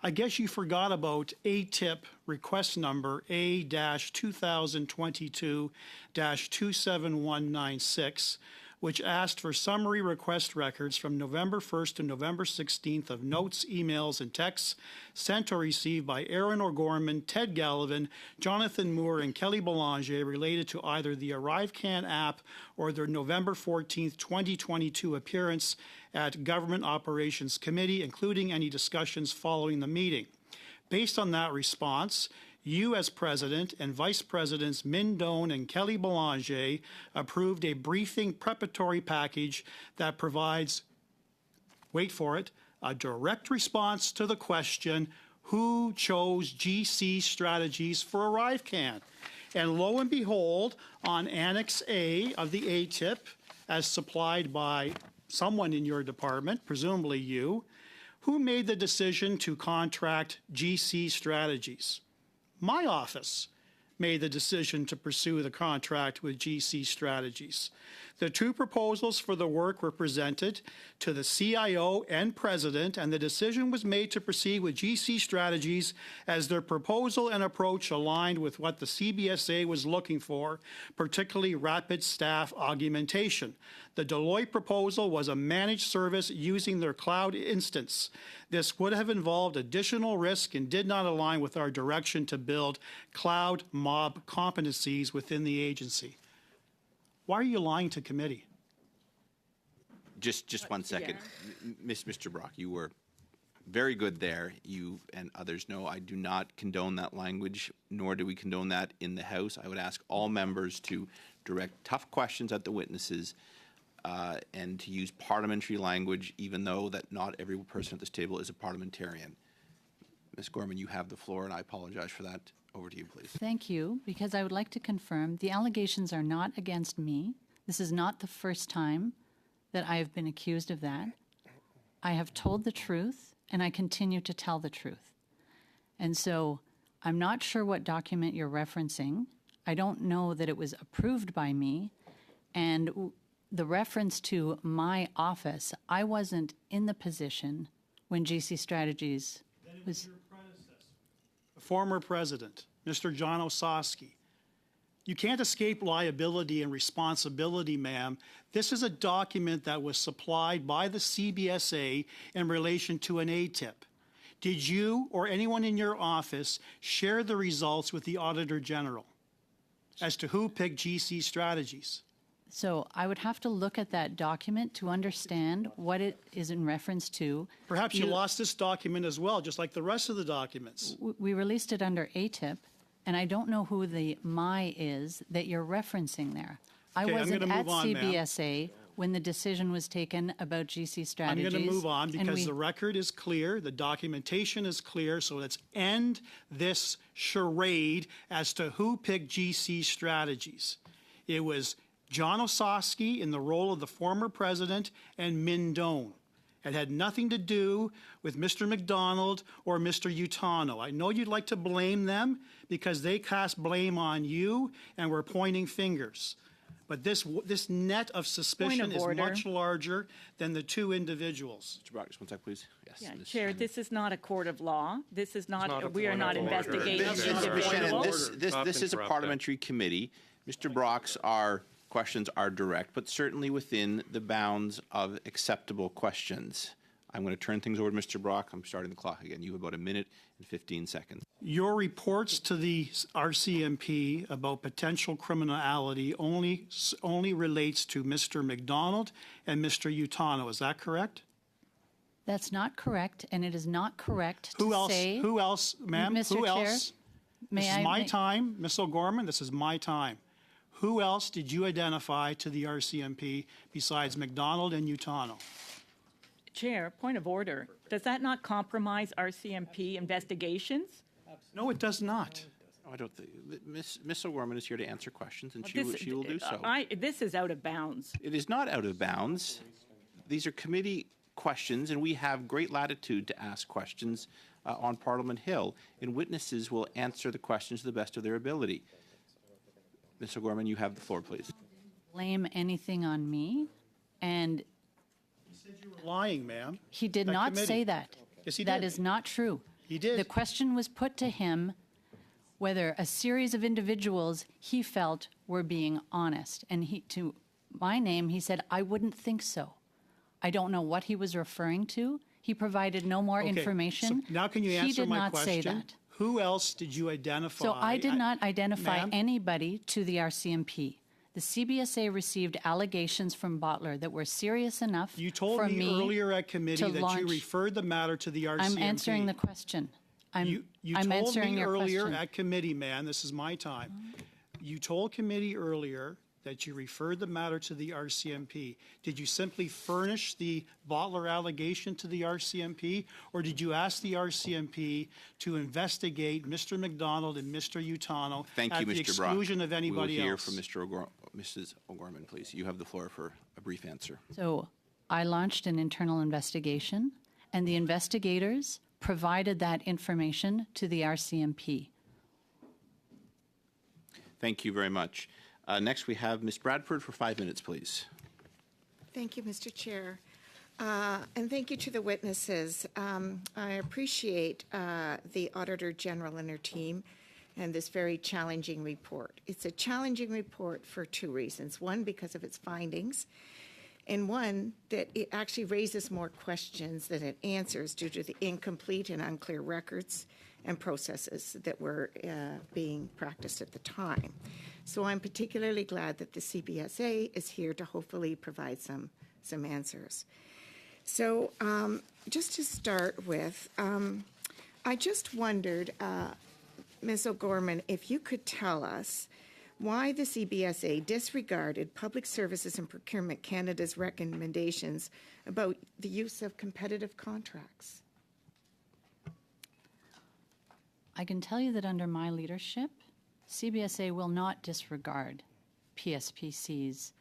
I guess you forgot about ATIP request number A-2022-27196, which asked for summary request records from November 1st to November 16th of notes, emails, and texts sent or received by Aaron O'Gorman, Ted Gallivan, Jonathan Moore, and Kelly Belanger related to either the ArriveCAN app or their November 14th, 2022 appearance at Government Operations Committee, including any discussions following the meeting. Based on that response, you as President and Vice Presidents Min Doan and Kelly Belanger approved a briefing preparatory package that provides, wait for it, a direct response to the question, who chose GC Strategies for ArriveCAN? And lo and behold, on Annex A of the ATIP, as supplied by someone in your department, presumably you, who made the decision to contract GC Strategies? My office made the decision to pursue the contract with GC Strategies. The two proposals for the work were presented to the CIO and President, and the decision was made to proceed with GC Strategies as their proposal and approach aligned with what the CBSA was looking for, particularly rapid staff augmentation. The Deloitte proposal was a managed service using their cloud instance. This would have involved additional risk and did not align with our direction to build cloud mob competencies within the agency. Why are you lying to committee? Just 1 second. Mr. Brock, you were very good there. You and others know I do not condone that language, nor do we condone that in the House. I would ask all members to direct tough questions at the witnesses and to use parliamentary language, even though that not every person at this table is a parliamentarian. Ms. Gorman, you have the floor, and I apologize for that. Over to you, please. Thank you, because I would like to confirm the allegations are not against me. This is not the first time that I have been accused of that. I have told the truth, and I continue to tell the truth. And so I'm not sure what document you're referencing. I don't know that it was approved by me. And the reference to my office, I wasn't in the position when GC Strategies was... The former president, Mr. John Osowski. You can't escape liability and responsibility, ma'am. This is a document that was supplied by the CBSA in relation to an ATIP. Did you or anyone in your office share the results with the Auditor General as to who picked GC Strategies? So I would have to look at that document to understand what it is in reference to. Perhaps you lost this document as well, just like the rest of the documents. We released it under ATIP, and I don't know who the MI is that you're referencing there. I Okay, I'm wasn't gonna at move on, ma'am. CBSA when the decision was taken about GC Strategies. I'm going to move on and because we- the record is clear, the documentation is clear, so let's end this charade as to who picked GC Strategies. It was John Osowski in the role of the former president and Min Doan. It had nothing to do with Mr. McDonald or Mr. Utano. I know you'd like to blame them because they cast blame on you and were pointing fingers. But this net of suspicion is order. much larger than the two individuals. Mr. Brock, just one sec, please. Yes. Yeah, Ms. Chair, this is not a court of law. This is not, not a we are point not of order. investigating Ms. Shannon, individuals. this is a Interrupt parliamentary committee. Mr. Brock's questions are direct, but certainly within the bounds of acceptable questions. I'm going to turn things over to Mr. Brock. I'm starting the clock again. You have about a minute and 15 seconds. Your reports to the RCMP about potential criminality only relates to Mr. McDonald and Mr. Utano. Is that correct? That's not correct, and it is not correct Who to else? say... Who else, ma'am? Mr. Who Chair, else? may This is I my make- time, Ms. O'Gorman. This is my time. Who else did you identify to the RCMP besides McDonald and Utano? Chair, point of order. Does that not compromise RCMP investigations? No, it does not. No, I don't think. Ms. O'Gorman is here to answer questions, and This- she will do so. This is out of bounds. It is not out of bounds. These are committee questions, and we have great latitude to ask questions on Parliament Hill, and witnesses will answer the questions to the best of their ability. Ms. O'Gorman, you have the floor, please. blame anything on me, and Lying, ma'am. he did That not committee. say that. Yes, he That did. is not true. He did. The question was put to him whether a series of individuals he felt were being honest. And to my name, he said, I wouldn't think so. I don't know what he was referring to. He provided no more Okay, information. so now can you He answer did my not question? say that. Who else did you identify? So I did not identify ma'am? anybody to the RCMP. The CBSA received allegations from Bottler that were serious enough You told for me earlier at committee to that launch- you referred the matter to the RCMP. I'm answering the question. You I'm told answering me your earlier question. at committee, man, this is my time. You told committee earlier that you referred the matter to the RCMP. Did you simply furnish the Bottler allegation to the RCMP, or did you ask the RCMP to investigate Mr. McDonald and Mr. Utano Thank you, at the Mr. Brock. exclusion of anybody We will hear else? from Mrs. O'Gorman, please. You have the floor for a brief answer. So I launched an internal investigation, and the investigators provided that information to the RCMP. Thank you very much. Next, we have Ms. Bradford for 5 minutes, please. Thank you, Mr. Chair. And thank you to the witnesses. I appreciate the Auditor General and her team and this very challenging report. It's a challenging report for two reasons. One, because of its findings, and one, that it actually raises more questions than it answers due to the incomplete and unclear records and processes that were being practiced at the time. So I'm particularly glad that the CBSA is here to hopefully provide some answers. So just to start with, I just wondered, Ms. O'Gorman, if you could tell us why the CBSA disregarded Public Services and Procurement Canada's recommendations about the use of competitive contracts. I can tell you that under my leadership, CBSA will not disregard PSPC's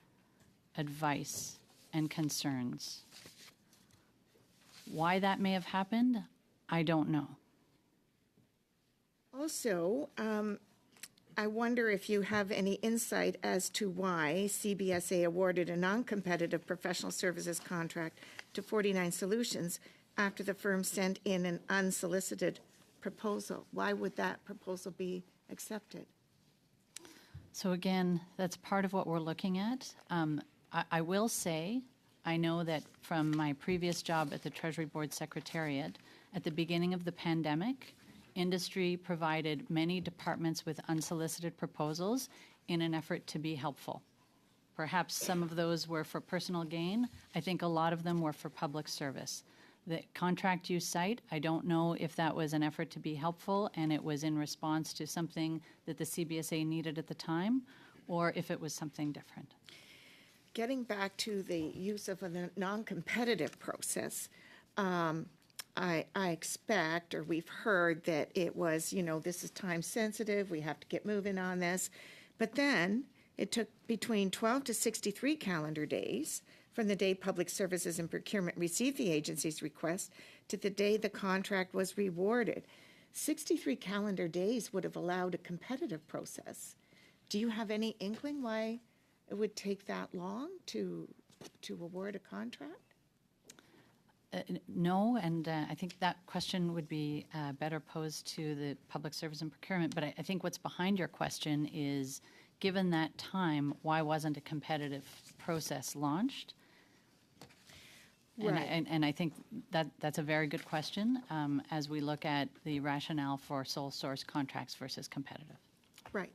advice and concerns. Why that may have happened, I don't know. Also, I wonder if you have any insight as to why CBSA awarded a non-competitive professional services contract to 49 Solutions after the firm sent in an unsolicited proposal. Why would that proposal be accepted? So again, that's part of what we're looking at. I will say, I know that from my previous job at the Treasury Board Secretariat, at the beginning of the pandemic, industry provided many departments with unsolicited proposals in an effort to be helpful. Perhaps some of those were for personal gain. I think a lot of them were for public service. The contract you cite, I don't know if that was an effort to be helpful and it was in response to something that the CBSA needed at the time, or if it was something different. Getting back to the use of a non-competitive process, I expect, or we've heard that it was, this is time sensitive, we have to get moving on this. But then it took between 12 to 63 calendar days from the day Public Services and Procurement received the agency's request to the day the contract was rewarded. 63 calendar days would have allowed a competitive process. Do you have any inkling why it would take that long to award a contract? No, and I think that question would be better posed to the Public Service and Procurement. But I think what's behind your question is, given that time, why wasn't a competitive process launched? Right. And I think that's a very good question as we look at the rationale for sole source contracts versus competitive. Right.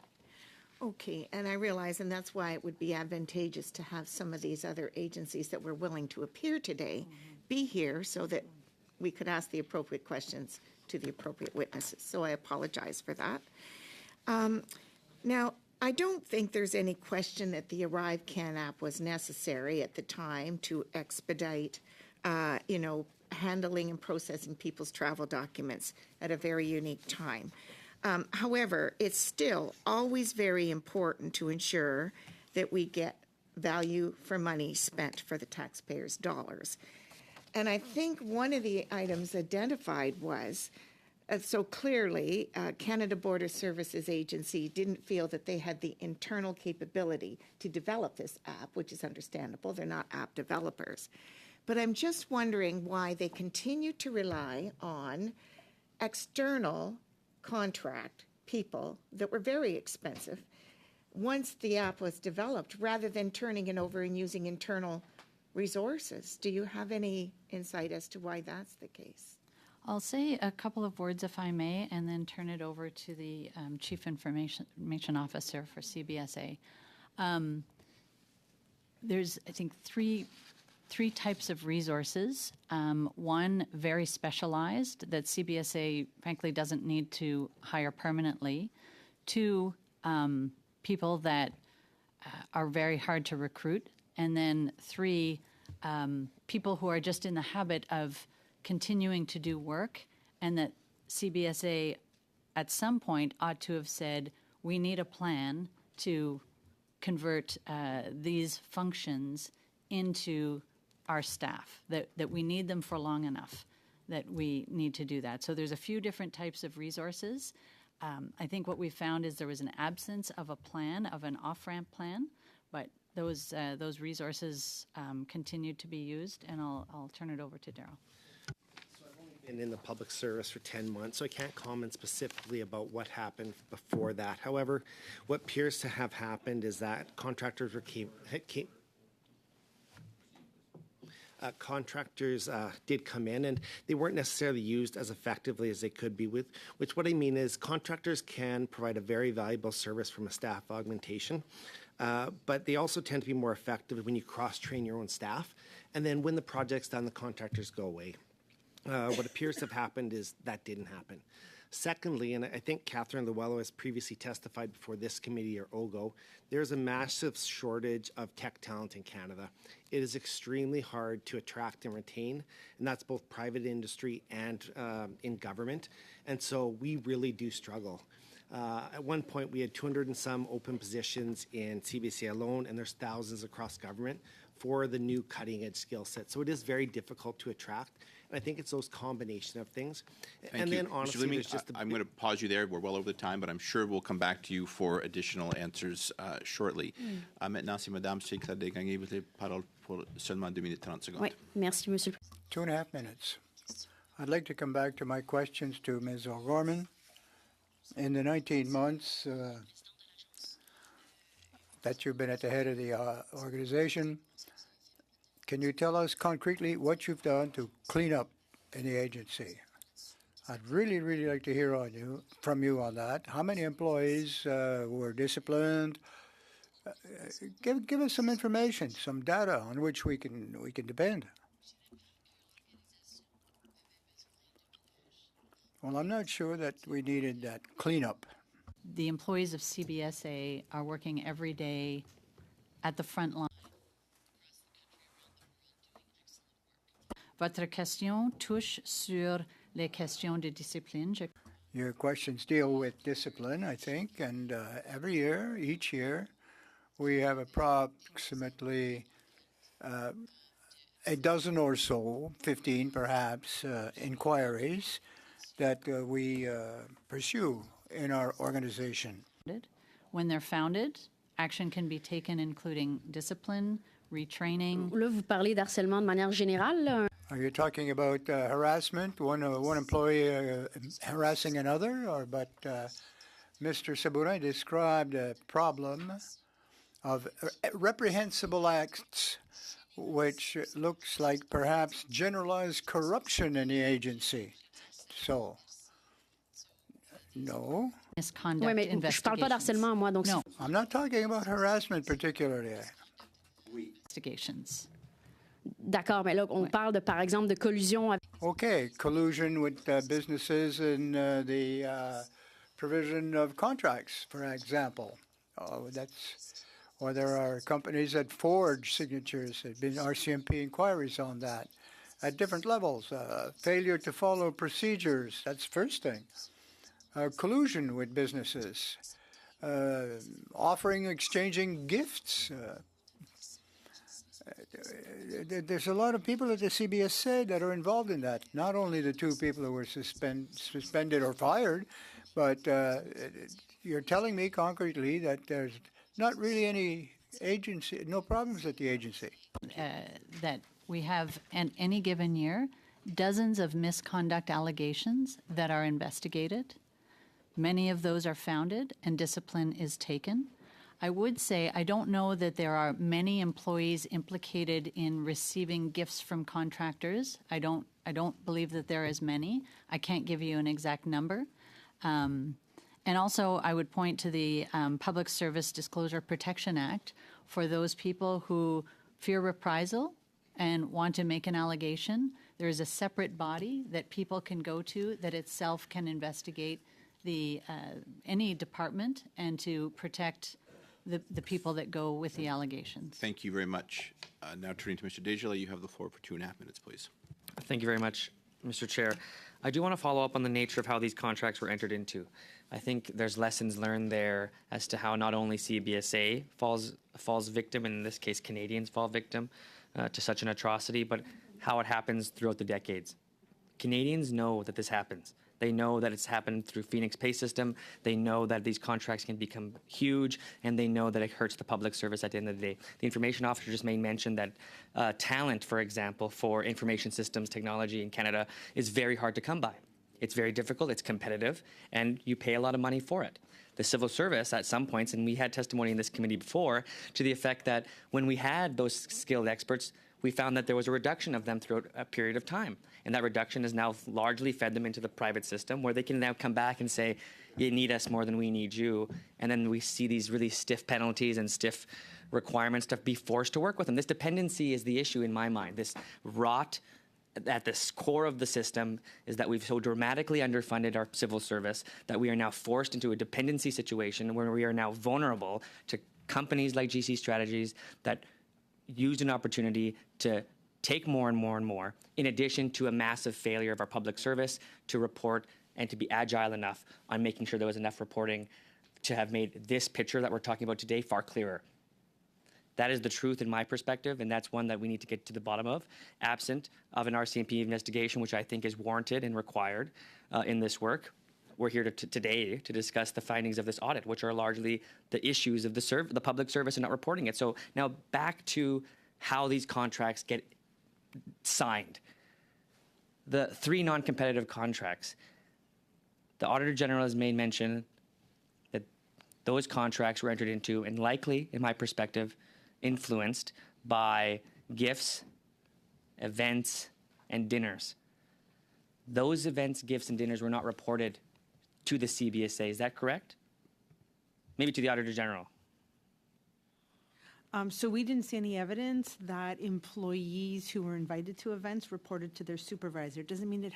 Okay, and I realize, and that's why it would be advantageous to have some of these other agencies that were willing to appear today be here so that we could ask the appropriate questions to the appropriate witnesses. So I apologize for that. Now, I don't think there's any question that the ArriveCAN app was necessary at the time to expedite, handling and processing people's travel documents at a very unique time. However, it's still always very important to ensure that we get value for money spent for the taxpayers' dollars. And I think one of the items identified was, so clearly, Canada Border Services Agency didn't feel that they had the internal capability to develop this app, which is understandable. They're not app developers. But I'm just wondering why they continue to rely on external contract people that were very expensive once the app was developed, rather than turning it over and using internal resources. Do you have any insight as to why that's the case? I'll say a couple of words, if I may, and then turn it over to the Chief Information Officer for CBSA. There's, I think, three types of resources. One, very specialized, that CBSA, frankly, doesn't need to hire permanently. Two, people that are very hard to recruit. And then three, people who are just in the habit of continuing to do work, and that CBSA at some point ought to have said, we need a plan to convert these functions into our staff, that we need them for long enough, that we need to do that. So there's a few different types of resources. I think what we found is there was an absence of a plan, of an off-ramp plan, but those resources continued to be used, and I'll turn it over to Daryl. Been in the public service for 10 months, so I can't comment specifically about what happened before that. However, what appears to have happened is that contractors contractors did come in, and they weren't necessarily used as effectively as they could be. Which what I mean is contractors can provide a very valuable service from a staff augmentation, but they also tend to be more effective when you cross-train your own staff. And then when the project's done, the contractors go away. What appears to have happened is that didn't happen. Secondly, and I think Catherine Luello has previously testified before this committee or OGO, there's a massive shortage of tech talent in Canada. It is extremely hard to attract and retain, and that's both private industry and in government. And so we really do struggle. At one point, we had 200 and some open positions in CBC alone, and there's thousands across government for the new cutting-edge skill set. So it is very difficult to attract. And I think it's those combination of things. Thank and you. then Mr. honestly, Leaming, there's just I'm going to pause you there. We're well over the time, but I'm sure we'll come back to you for additional answers shortly. Maintenant, c'est Madame Sheikh Desgagnés, vous avez parole pour seulement 2 minutes 30 secondes. Oui, merci, Monsieur. 2.5 minutes. I'd like to come back to my questions to Ms. O'Gorman. In the 19 months that you've been at the head of the organization, can you tell us concretely what you've done to clean up in the agency? I'd really, really like to hear from you on that. How many employees were disciplined? Give us some information, some data on which we can depend. Well, I'm not sure that we needed that cleanup. The employees of CBSA are working every day at the front line. Votre question touche sur les questions de discipline. Your questions deal with discipline, I think, and each year, we have approximately a dozen or so, 15 perhaps, inquiries that we pursue in our organization. When they're founded, action can be taken including discipline, retraining. Là, vous parlez d'harcèlement de manière générale, là. Are you talking about harassment, one employee harassing another, or but Mr. Sabourin described a problem of reprehensible acts, which looks like perhaps generalized corruption in the agency. So, no. Misconduct Oui, mais je parle pas d'harcèlement, moi, donc. No. I'm not talking about harassment particularly. Investigations. D'accord, mais là, on parle de, par exemple, de collusion avec. Okay, collusion with businesses in the provision of contracts, for example. Or there are companies that forge signatures. There have been RCMP inquiries on that at different levels. Failure to follow procedures, that's the first thing. Collusion with businesses. Exchanging gifts. There's a lot of people at the CBSA that are involved in that. Not only the 2 people who were suspended or fired, but you're telling me concretely that there's not really no problems at the agency. That we have, in any given year, dozens of misconduct allegations that are investigated. Many of those are founded and discipline is taken. I would say I don't know that there are many employees implicated in receiving gifts from contractors. I don't believe that there are as many. I can't give you an exact number. And also, I would point to the Public Service Disclosure Protection Act for those people who fear reprisal and want to make an allegation. There is a separate body that people can go to that itself can investigate any department and to protect the people that go with the allegations. Thank you very much. Now turning to Mr. Desjardins, you have the floor for 2.5 minutes, please. Thank you very much, Mr. Chair. I do want to follow up on the nature of how these contracts were entered into. I think there's lessons learned there as to how not only CBSA falls victim, and in this case Canadians fall victim to such an atrocity, but how it happens throughout the decades. Canadians know that this happens. They know that it's happened through Phoenix Pay System. They know that these contracts can become huge, and they know that it hurts the public service at the end of the day. The information officer just made mention that talent, for example, for information systems technology in Canada is very hard to come by. It's very difficult, it's competitive, and you pay a lot of money for it. The civil service at some points, and we had testimony in this committee before, to the effect that when we had those skilled experts, we found that there was a reduction of them throughout a period of time. And that reduction has now largely fed them into the private system where they can now come back and say, you need us more than we need you. And then we see these really stiff penalties and stiff requirements to be forced to work with them. This dependency is the issue in my mind. This rot at the core of the system is that we've so dramatically underfunded our civil service that we are now forced into a dependency situation where we are now vulnerable to companies like GC Strategies that used an opportunity to take more and more and more, in addition to a massive failure of our public service to report and to be agile enough on making sure there was enough reporting to have made this picture that we're talking about today far clearer. That is the truth in my perspective, and that's one that we need to get to the bottom of, absent of an RCMP investigation, which I think is warranted and required in this work. We're here today to discuss the findings of this audit, which are largely the issues of the public service and not reporting it. So now back to how these contracts get signed. The 3 non-competitive contracts, the Auditor General has made mention that those contracts were entered into and likely, in my perspective, influenced by gifts, events, and dinners. Those events, gifts, and dinners were not reported to the CBSA. Is that correct? Maybe to the Auditor General. So we didn't see any evidence that employees who were invited to events reported to their supervisor. It doesn't mean it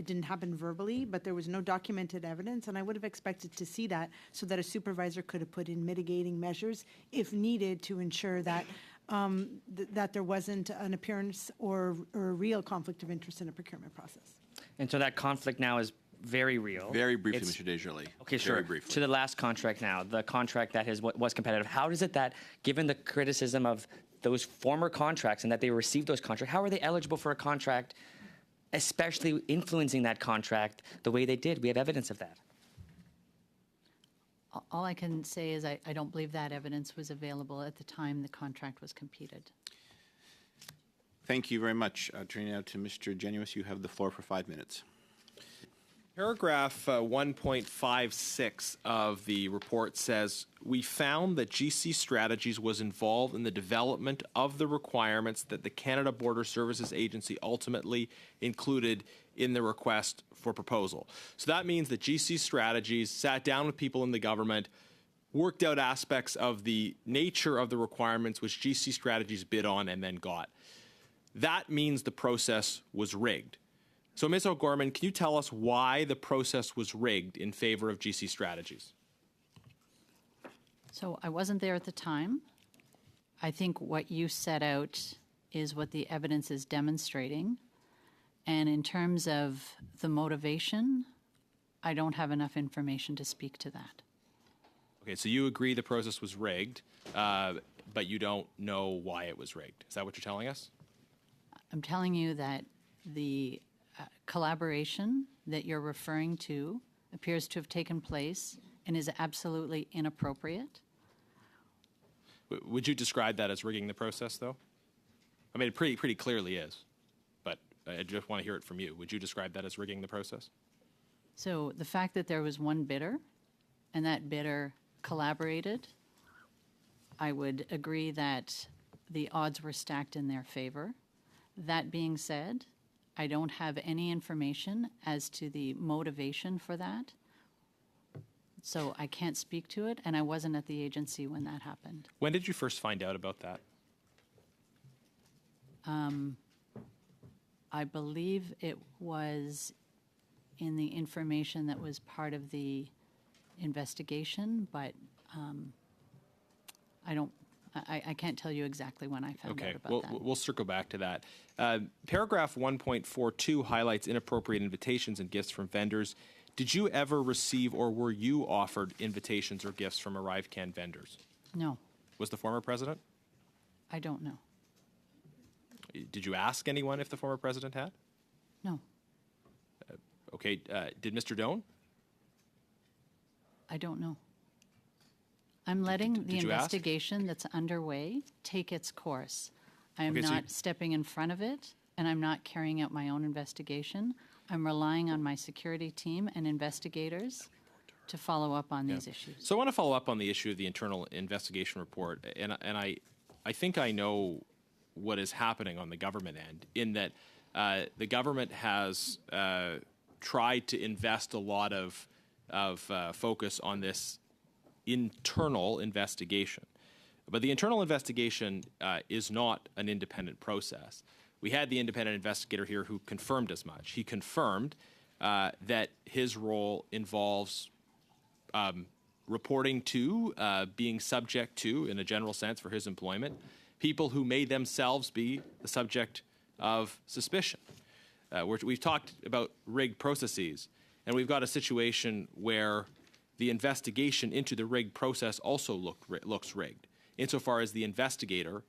didn't happen verbally, but there was no documented evidence, and I would have expected to see that so that a supervisor could have put in mitigating measures if needed to ensure that that there wasn't an appearance or a real conflict of interest in a procurement process. And so that conflict now is very real. Very briefly, Mr. Desjardins. Okay, sure. Very briefly. To the last contract now, the contract that was competitive. How is it that, given the criticism of those former contracts and that they received those contracts, how are they eligible for a contract, especially influencing that contract the way they did? We have evidence of that. All I can say is I don't believe that evidence was available at the time the contract was competed. Thank you very much. Turning now to Mr. Genuis, you have the floor for 5 minutes. Paragraph 1.56 of the report says, we found that GC Strategies was involved in the development of the requirements that the Canada Border Services Agency ultimately included in the request for proposal. So that means that GC Strategies sat down with people in the government, worked out aspects of the nature of the requirements which GC Strategies bid on and then got. That means the process was rigged. So, Ms. O'Gorman, can you tell us why the process was rigged in favor of GC Strategies? So I wasn't there at the time. I think what you set out is what the evidence is demonstrating. And in terms of the motivation, I don't have enough information to speak to that. Okay, so you agree the process was rigged, but you don't know why it was rigged. Is that what you're telling us? I'm telling you that the collaboration that you're referring to appears to have taken place and is absolutely inappropriate. Would you describe that as rigging the process, though? I mean, it pretty clearly is, but I just want to hear it from you. Would you describe that as rigging the process? So the fact that there was one bidder and that bidder collaborated, I would agree that the odds were stacked in their favor. That being said, I don't have any information as to the motivation for that. So I can't speak to it, and I wasn't at the agency when that happened. When did you first find out about that? I believe it was in the information that was part of the investigation, but I can't tell you exactly when I found out about that. We'll circle back to that. Paragraph 1.42 highlights inappropriate invitations and gifts from vendors. Did you ever receive or were you offered invitations or gifts from ArriveCan vendors? No. Was the former president? I don't know. Did you ask anyone if the former president had? No. Okay. Did Mr. Doan? I don't know. I'm letting the investigation that's underway take its course. I am not stepping in front of it, and I'm not carrying out my own investigation. I'm relying on my security team and investigators to follow up on these issues. So I want to follow up on the issue of the internal investigation report, and I think I know what is happening on the government end, in that the government has tried to invest a lot of focus on this internal investigation. But the internal investigation is not an independent process. We had the independent investigator here who confirmed as much. He confirmed that his role involves reporting to, being subject to, in a general sense for his employment, people who may themselves be the subject of suspicion. We've talked about rigged processes, and we've got a situation where the investigation into the rigged process also looks rigged, insofar as the investigator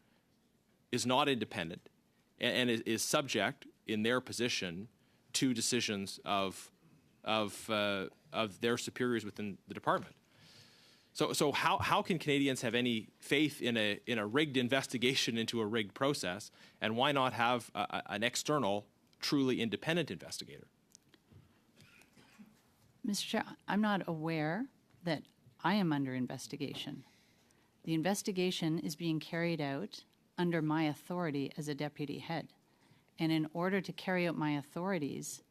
is not independent and is subject, in their position, to decisions of their superiors within the department. So how can Canadians have any faith in a rigged investigation into a rigged process, and why not have an external, truly independent investigator? Mr. Chair, I'm not aware that I am under investigation. The investigation is being carried out under my authority as a deputy head. And in order to carry out my authorities,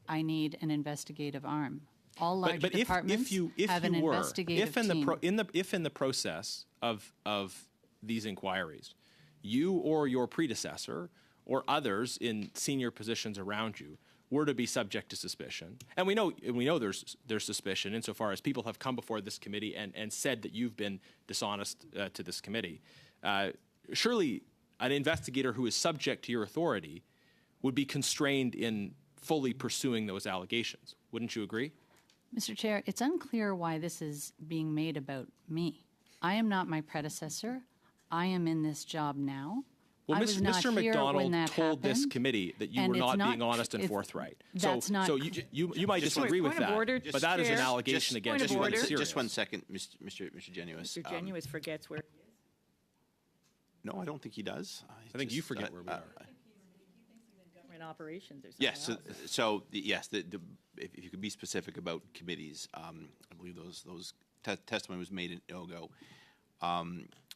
I need an investigative arm. All large departments have an investigative team. If in the process of these inquiries, you or your predecessor or others in senior positions around you were to be subject to suspicion, and we know there's suspicion insofar as people have come before this committee and said that you've been dishonest to this committee, surely an investigator who is subject to your authority would be constrained in fully pursuing those allegations. Wouldn't you agree? Mr. Chair, it's unclear why this is being made about me. I am not my predecessor. I am in this job now. Well, Mr. McDonald told this happened, committee that you were not being honest and forthright. That's not. So you might disagree with that, but that is an allegation against you. Just 1 second, Mr. Genuis. Mr. Genuis forgets where. No, I don't think he does. I think you forget where we are. Government operations or something. Yes. So yes, if you could be specific about committees, I believe those testimony was made in Ilgo.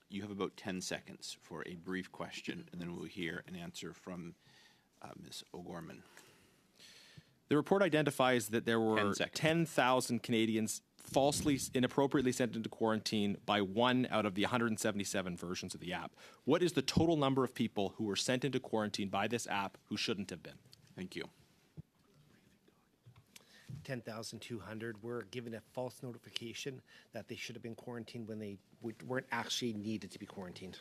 You have about 10 seconds for a brief question, and then we'll hear an answer from Ms. O'Gorman. The report identifies that there were 10,000 Canadians falsely, inappropriately sent into quarantine by one out of the 177 versions of the app. What is the total number of people who were sent into quarantine by this app who shouldn't have been? Thank you. 10,200 were given a false notification that they should have been quarantined when they weren't actually needed to be quarantined.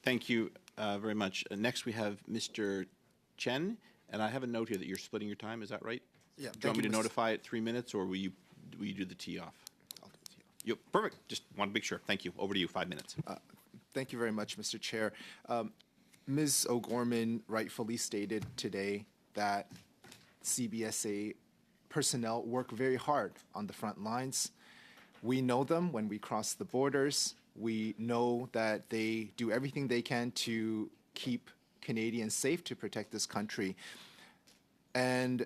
Thank you very much. Next, we have Mr. Chen, and I have a note here that you're splitting your time. Is that right? Yeah. Do you want me to notify at 3 minutes, or will you do the tee off? I'll do the tee off. Perfect. Just want to make sure. Thank you. Over to you. 5 minutes. Thank you very much, Mr. Chair. Ms. O'Gorman rightfully stated today that CBSA personnel work very hard on the front lines. We know them when we cross the borders. We know that they do everything they can to keep Canadians safe, to protect this country. And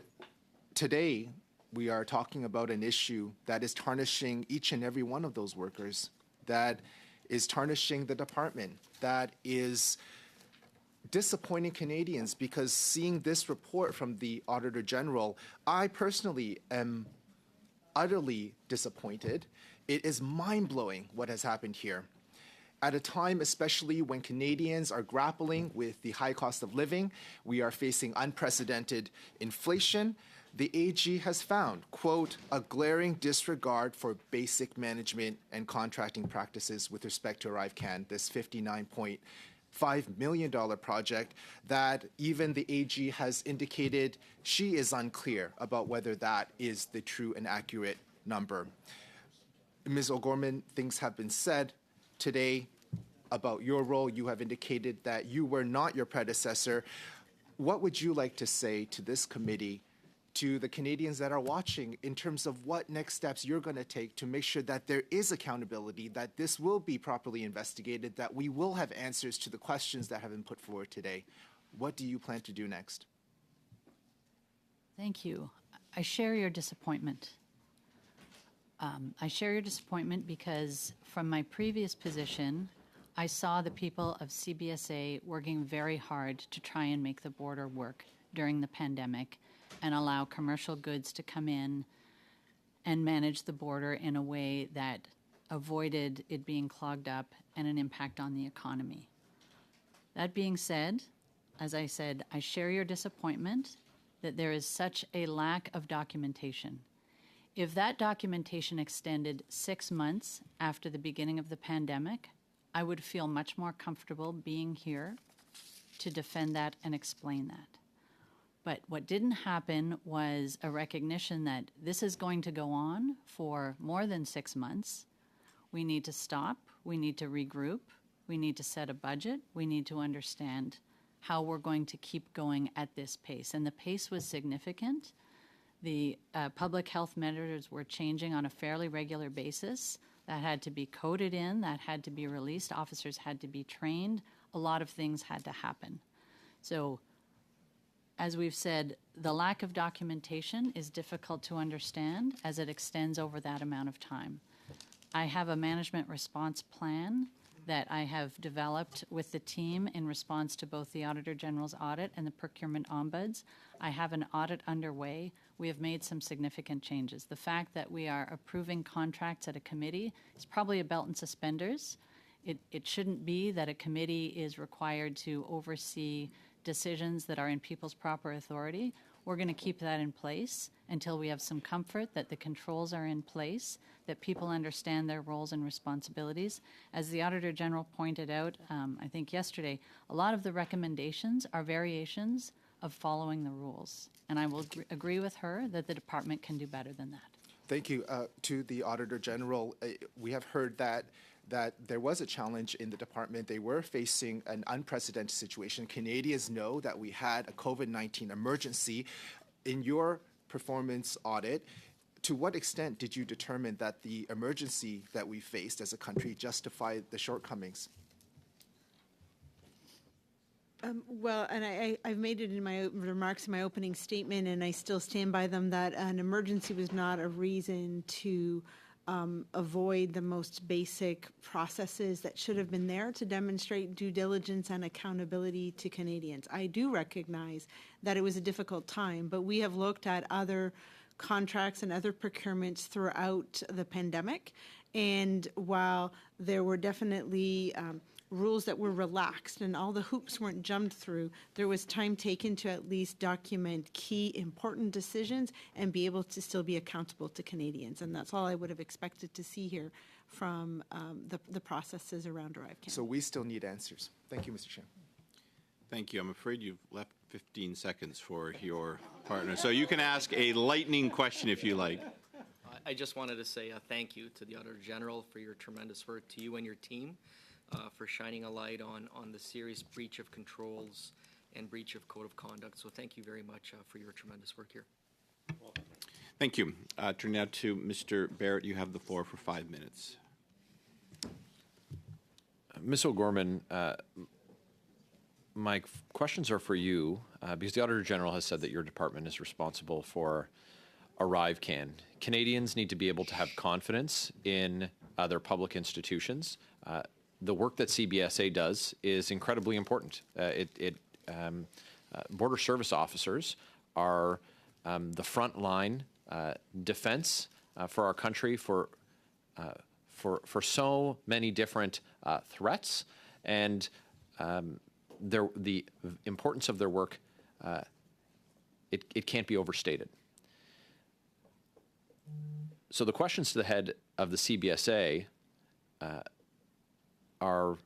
today, we are talking about an issue that is tarnishing each and every one of those workers, that is tarnishing the department, that is disappointing Canadians, because seeing this report from the Auditor General, I personally am utterly disappointed. It is mind-blowing what has happened here. At a time, especially when Canadians are grappling with the high cost of living, we are facing unprecedented inflation, the AG has found, quote, a glaring disregard for basic management and contracting practices with respect to ArriveCAN, this $59.5 million project that even the AG has indicated she is unclear about whether that is the true and accurate number. Ms. O'Gorman, things have been said today about your role. You have indicated that you were not your predecessor. What would you like to say to this committee, to the Canadians that are watching, in terms of what next steps you're going to take to make sure that there is accountability, that this will be properly investigated, that we will have answers to the questions that have been put forward today? What do you plan to do next? Thank you. I share your disappointment. I share your disappointment because from my previous position, I saw the people of CBSA working very hard to try and make the border work during the pandemic and allow commercial goods to come in and manage the border in a way that avoided it being clogged up and an impact on the economy. That being said, as I said, I share your disappointment that there is such a lack of documentation. If that documentation extended 6 months after the beginning of the pandemic, I would feel much more comfortable being here to defend that and explain that. But what didn't happen was a recognition that this is going to go on for more than 6 months. We need to stop, we need to regroup, we need to set a budget, we need to understand how we're going to keep going at this pace. And the pace was significant. The public health measures were changing on a fairly regular basis. That had to be coded in, that had to be released, officers had to be trained, a lot of things had to happen. So, as we've said, the lack of documentation is difficult to understand as it extends over that amount of time. I have a management response plan that I have developed with the team in response to both the Auditor General's audit and the procurement ombuds. I have an audit underway. We have made some significant changes. The fact that we are approving contracts at a committee is probably a belt and suspenders. It shouldn't be that a committee is required to oversee decisions that are in people's proper authority. We're going to keep that in place until we have some comfort that the controls are in place, that people understand their roles and responsibilities. As the Auditor General pointed out, I think yesterday, a lot of the recommendations are variations of following the rules. And I will agree with her that the department can do better than that. Thank you. To the Auditor General, we have heard that there was a challenge in the department. They were facing an unprecedented situation. Canadians know that we had a COVID-19 emergency. In your performance audit, to what extent did you determine that the emergency that we faced as a country justified the shortcomings? Well, and I've made it in my remarks in my opening statement, and I still stand by them, that an emergency was not a reason to avoid the most basic processes that should have been there to demonstrate due diligence and accountability to Canadians. I do recognize that it was a difficult time, but we have looked at other contracts and other procurements throughout the pandemic, and while there were definitely rules that were relaxed and all the hoops weren't jumped through, there was time taken to at least document key important decisions and be able to still be accountable to Canadians. And that's all I would have expected to see here from the processes around ArriveCan. So we still need answers. Thank you, Mr. Chair. Thank you. I'm afraid you've left 15 seconds for your partner. So you can ask a lightning question if you like. I just wanted to say thank you to the Auditor General for your tremendous work, to you and your team. For shining a light on the serious breach of controls and breach of code of conduct. So thank you very much for your tremendous work here. Thank you. Turn now to Mr. Barrett. You have the floor for 5 minutes. Ms. O'Gorman, my questions are for you because the Auditor General has said that your department is responsible for ArriveCan. Canadians need to be able to have confidence in their public institutions. The work that CBSA does is incredibly important. Border service officers are the frontline defense for our country for so many different threats, and the importance of their work it can't be overstated. So the questions to the head of the CBSA are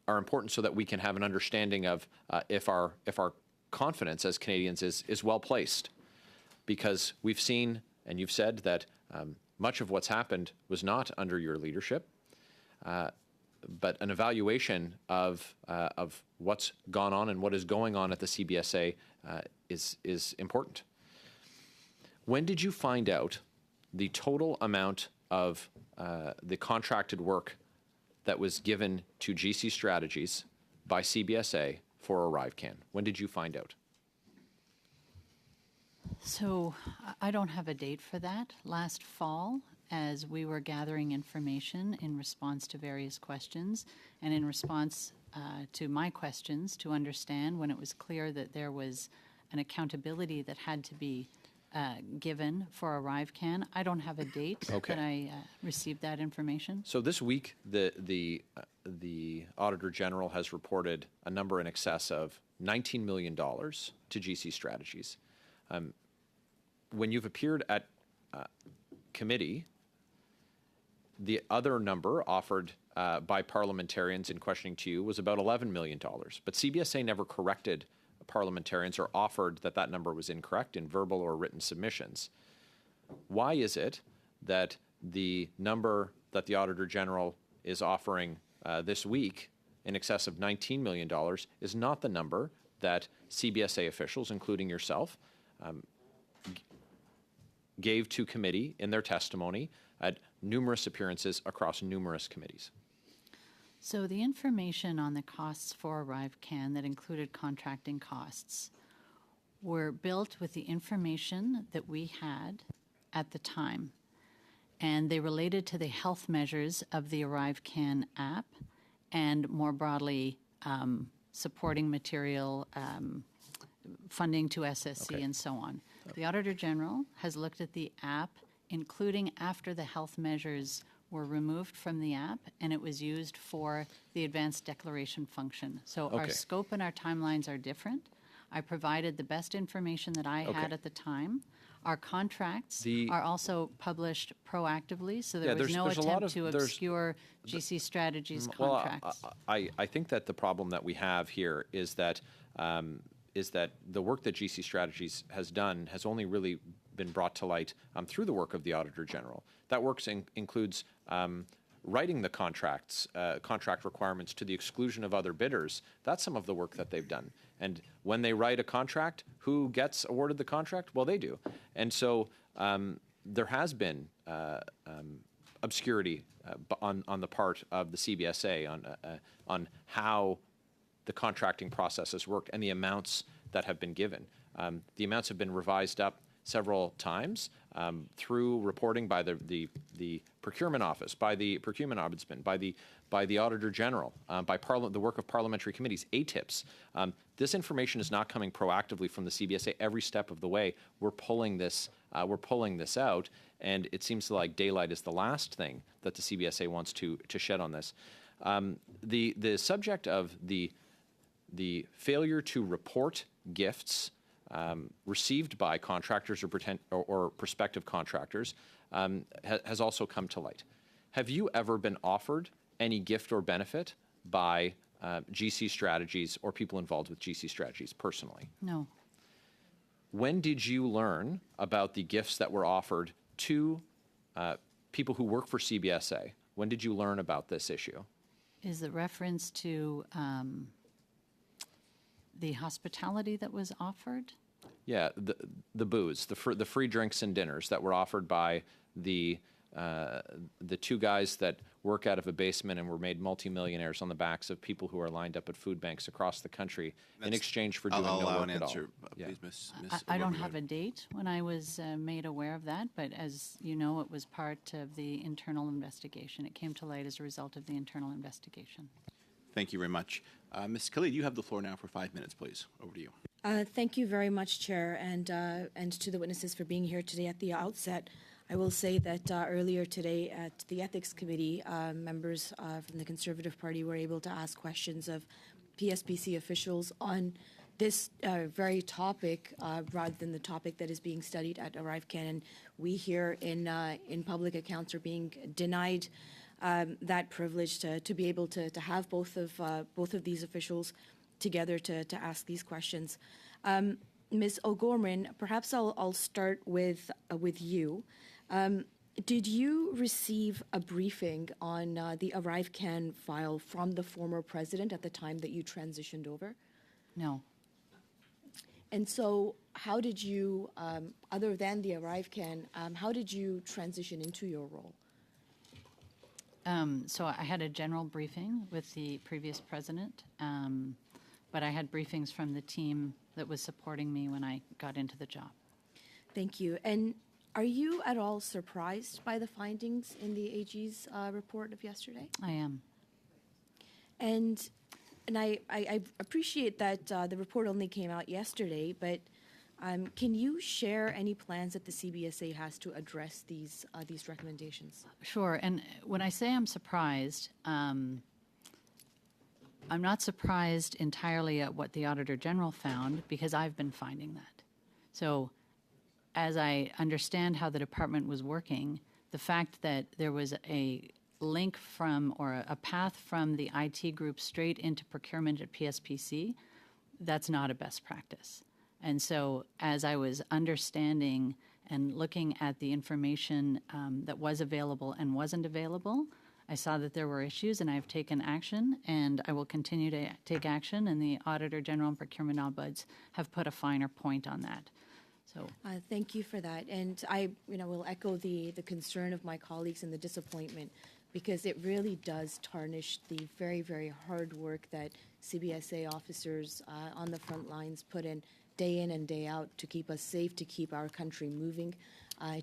important so that we can have an understanding of if our confidence as Canadians is well placed, because we've seen, and you've said that much of what's happened was not under your leadership, but an evaluation of what's gone on and what is going on at the CBSA is important. When did you find out the total amount of the contracted work that was given to GC Strategies by CBSA for ArriveCan? When did you find out? So I don't have a date for that. Last fall, as we were gathering information in response to various questions and in response to my questions to understand when it was clear that there was an accountability that had to be given for ArriveCan. I don't have a date Okay. that I received that information. So this week, the Auditor General has reported a number in excess of $19 million to GC Strategies. When you've appeared at committee, the other number offered by parliamentarians in questioning to you was about $11 million. But CBSA never corrected parliamentarians or offered that number was incorrect in verbal or written submissions. Why is it that the number that the Auditor General is offering this week in excess of $19 million is not the number that CBSA officials, including yourself, gave to committee in their testimony at numerous appearances across numerous committees? So the information on the costs for ArriveCan that included contracting costs were built with the information that we had at the time. And they related to the health measures of the ArriveCan app and more broadly supporting material, funding to SSC and so on. The Auditor General has looked at the app, including after the health measures were removed from the app and it was used for the advanced declaration function. So our scope and our timelines are different. I provided the best information that I had at the time. Our contracts are also published proactively, so there was no attempt to obscure GC Strategies contracts. Well, I think that the problem that we have here is that the work that GC Strategies has done has only really been brought to light through the work of the Auditor General. That work includes writing the contract requirements to the exclusion of other bidders. That's some of the work that they've done. And when they write a contract, who gets awarded the contract? Well, they do. And so there has been obscurity on the part of the CBSA on how the contracting process has worked and the amounts that have been given. The amounts have been revised up several times through reporting by the procurement office, by the procurement ombudsman, by the Auditor General, by the work of parliamentary committees, ATIPs. This information is not coming proactively from the CBSA every step of the way. We're pulling this out, and it seems like daylight is the last thing that the CBSA wants to shed on this. The subject of the failure to report gifts received by contractors or prospective contractors has also come to light. Have you ever been offered any gift or benefit by GC Strategies or people involved with GC Strategies personally? No. When did you learn about the gifts that were offered to people who work for CBSA? When did you learn about this issue? Is the reference to the hospitality that was offered? Yeah, the booze, the free drinks and dinners that were offered by the two guys that work out of a basement and were made multimillionaires on the backs of people who are lined up at food banks across the country in exchange for doing no work an at all. answer, Yeah. please, Ms. I don't O'Gorman. have a date when I was made aware of that, but as you know, it was part of the internal investigation. It came to light as a result of the internal investigation. Thank you very much. Ms. Khalid, you have the floor now for 5 minutes, please. Over to you. Thank you very much, Chair, and to the witnesses for being here today. At the outset, I will say that earlier today at the Ethics Committee, members from the Conservative Party were able to ask questions of PSPC officials on this very topic rather than the topic that is being studied at ArriveCan. And we here in public accounts are being denied that privilege to be able to have both of these officials together to ask these questions. Ms. O'Gorman, perhaps I'll start with you. Did you receive a briefing on the ArriveCan file from the former president at the time that you transitioned over? No. And so how did you, other than the ArriveCan, how did you transition into your role? So I had a general briefing with the previous president, but I had briefings from the team that was supporting me when I got into the job. Thank you. And Are you at all surprised by the findings in the AG's report of yesterday? I am. And I appreciate that the report only came out yesterday, but can you share any plans that the CBSA has to address these recommendations? Sure. And when I say I'm surprised, I'm not surprised entirely at what the Auditor General found because I've been finding that. So as I understand how the department was working, the fact that there was a link from or a path from the IT group straight into procurement at PSPC, that's not a best practice. And so as I was understanding and looking at the information that was available and wasn't available, I saw that there were issues and I've taken action and I will continue to take action, and the Auditor General and Procurement Ombuds have put a finer point on that. So thank you for that. And I will echo the concern of my colleagues and the disappointment, because it really does tarnish the very, very hard work that CBSA officers on the front lines put in and day out to keep us safe, to keep our country moving,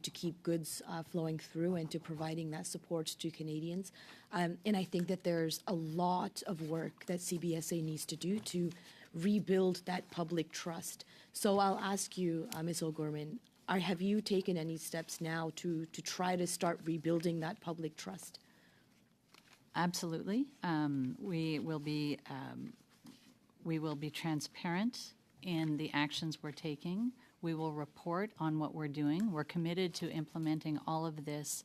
to keep goods flowing through, and to providing that support to Canadians. And I think that there's a lot of work that CBSA needs to do to rebuild that public trust. So I'll ask you, Ms. O'Gorman, have you taken any steps now to try to start rebuilding that public trust? absolutely. We will be transparent in the actions we're taking. We will report on what we're doing. We're committed to implementing all of this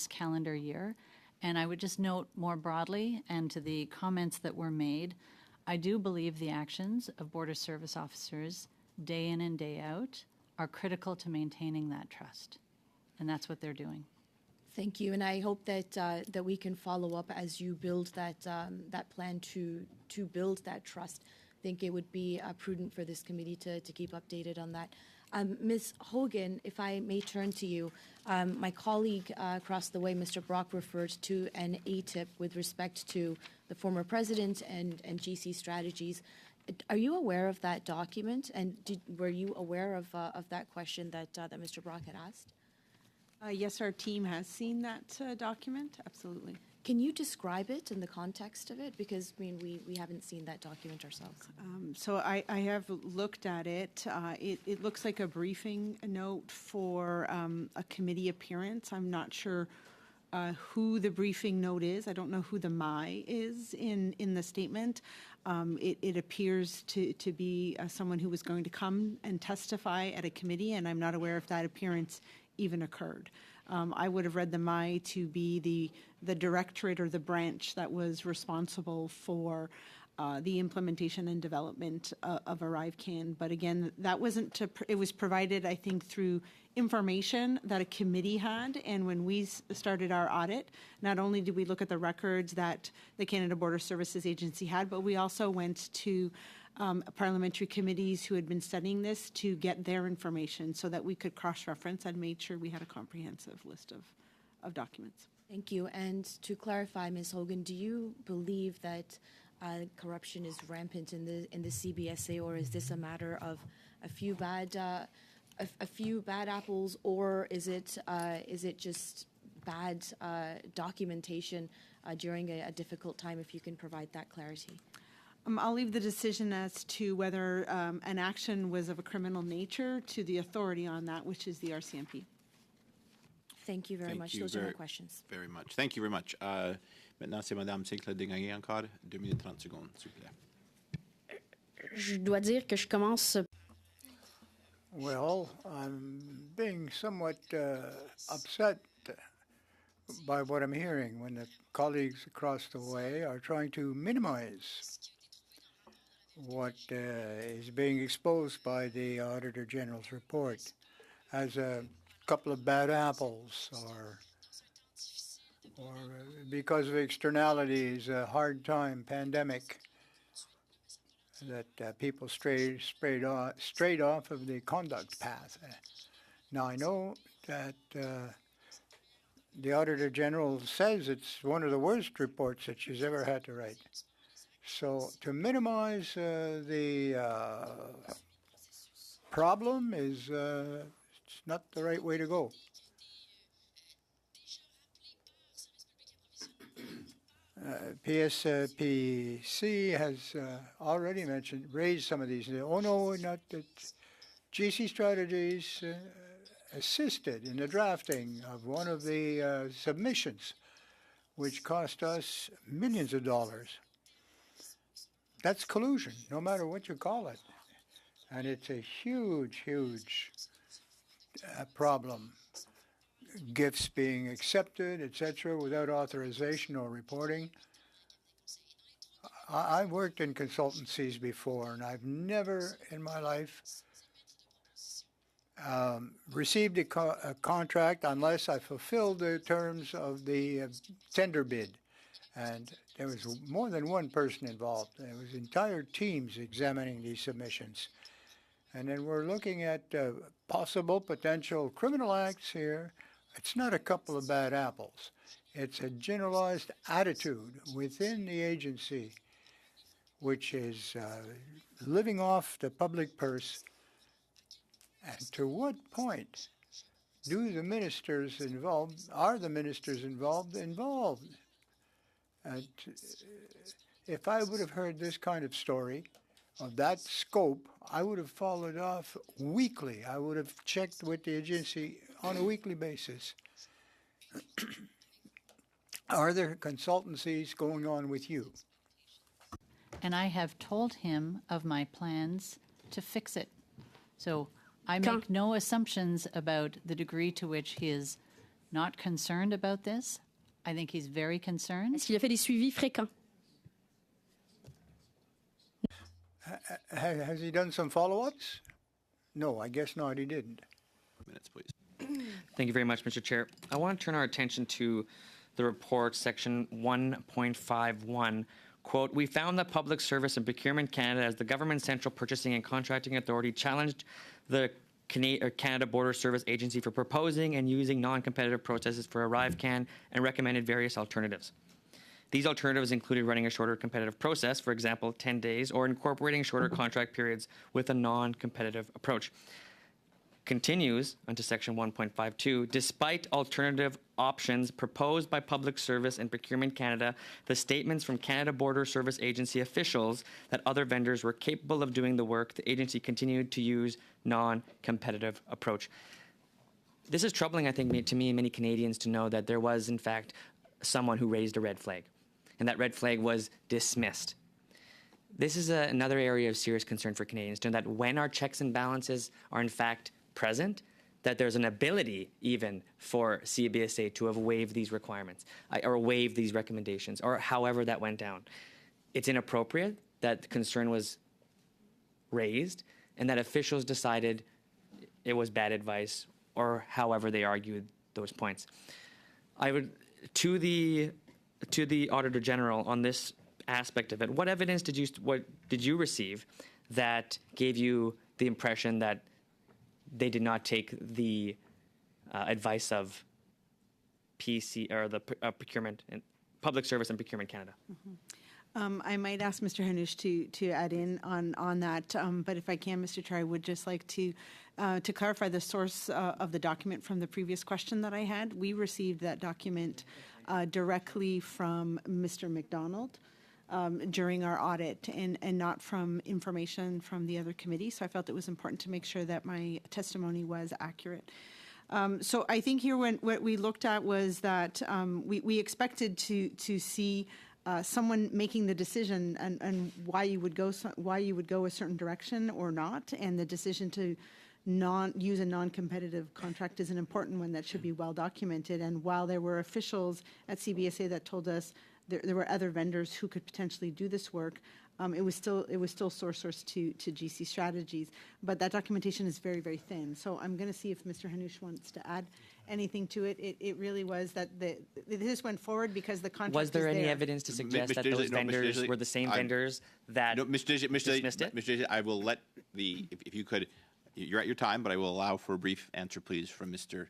calendar year. And I would just note more broadly, and to the comments that were made, I do believe the actions of Border Service officers day in and day out are critical to maintaining that trust. And that's what they're doing. Thank you, and I hope that that we can follow up as you build that plan to build that trust. I think it would be prudent for this committee to keep updated on that. Ms. Hogan, if I may turn to you, my colleague across the way, Mr. Brock, referred to an ATIP with respect to the former president and GC strategies. Are you aware of that document, and were you aware of that question that Mr. Brock had asked? Yes, our team has seen that document, absolutely. Can you describe it in the context of it? Because I mean, we haven't seen that document ourselves. So I have looked at it. It looks like a briefing note for a committee appearance. I'm not sure who the briefing note is. I don't know who the MI is in the statement. It appears to be someone who was going to come and testify at a committee, and I'm not aware if that appearance even occurred. I would have read the MI to be the directorate or the branch that was responsible for the implementation and development of ArriveCAN. But again, that wasn't it was provided, I think, through information that a committee had. And when we started our audit, not only did we look at the records that the Canada Border Services Agency had, but we also went to parliamentary committees who had been studying this to get their information so that we could cross-reference and made sure we had a comprehensive list of documents. Thank you. And to clarify, Ms. Hogan, do you believe that corruption is rampant in the CBSA, or is this a matter of a few bad apples, or is it just bad documentation during a difficult time? If you can provide that clarity. I'll leave the decision as to whether an action was of a criminal nature to the authority on that, which is the RCMP. Thank you very much. Those are my questions. Very much. Thank you very much. Maintenant, c'est Madame Sinclair Desgagnés encore. 2 minutes 30 secondes, s'il vous plaît. Je dois dire que je commence. Well, I'm being somewhat upset by what I'm hearing when the colleagues across the way are trying to minimize what is being exposed by the Auditor General's report as a couple of bad apples, or because of externalities, a hard time, pandemic, that people strayed off of the conduct path. Now, I know that the Auditor General says it's one of the worst reports that she's ever had to write. So to minimize the problem is It's not the right way to go. PSPC has already raised some of these. Oh no, not that. GC Strategies assisted in the drafting of one of the submissions, which cost us millions of dollars. That's collusion, no matter what you call it. And it's a huge, huge problem. Gifts being accepted, etc., without authorization or reporting. I've worked in consultancies before, and I've never in my life received a contract unless I fulfilled the terms of the tender bid. And there was more than one person involved. There was entire teams examining these submissions. And then we're looking at possible potential criminal acts here. It's not a couple of bad apples. It's a generalized attitude within the agency, which is living off the public purse. And to what point are the ministers involved? And if I would have heard this kind of story of that scope, I would have followed off weekly. I would have checked with the agency on a weekly basis. Are there consultancies going on with you? And I have told him of my plans to fix it. So I make no assumptions about the degree to which he is not concerned about this. I think he's very concerned. Est-ce qu'il a fait des suivis fréquents? Has he done some follow-ups? No, I guess not, he didn't. Minutes, please. Thank you very much, Mr. Chair. I want to turn our attention to the report, section 1.51. Quote, we found that Public Service and Procurement Canada, as the government's central purchasing and contracting authority, challenged the Canada Border Service Agency for proposing and using non-competitive processes for ArriveCan and recommended various alternatives. These alternatives included running a shorter competitive process, for example, 10 days, or incorporating shorter contract periods with a non-competitive approach. Continues onto section 1.52, despite alternative options proposed by Public Service and Procurement Canada, the statements from Canada Border Service Agency officials that other vendors were capable of doing the work, the agency continued to use non-competitive approach. This is troubling, I think, to me and many Canadians to know that there was, in fact, someone who raised a red flag, and that red flag was dismissed. This is another area of serious concern for Canadians, to know that when our checks and balances are, in fact, present, that there's an ability even for CBSA to have waived these requirements or waived these recommendations or however that went down. It's inappropriate that the concern was raised and that officials decided it was bad advice or however they argued those points. I would, to the Auditor General on this aspect of it, what evidence did you receive that gave you the impression that they did not take the advice of PC or the procurement and Public Service and Procurement Canada? Mm-hmm. I might ask Mr. Hanush to add in on that, but if I can, Mr. Chair, I would just like to clarify the source of the document from the previous question that I had. We received that document directly from Mr. McDonald during our audit and not from information from the other committee. So I felt it was important to make sure that my testimony was accurate. So I think here what we looked at was that we expected to see someone making the decision and why you would go a certain direction or not, and the decision to use a non-competitive contract is an important one that should be well documented. And while there were officials at CBSA that told us there were other vendors who could potentially do this work, it was still sourced to GC Strategies. But that documentation is very, very thin. So I'm going to see if Mr. Hanush wants to add anything to it. It really was that this went forward because the contract was there any evidence to suggest that those vendors were the same vendors that dismissed it? Mr. Desic, I will let if you could, you're at your time, but I will allow for a brief answer, please, from Mr.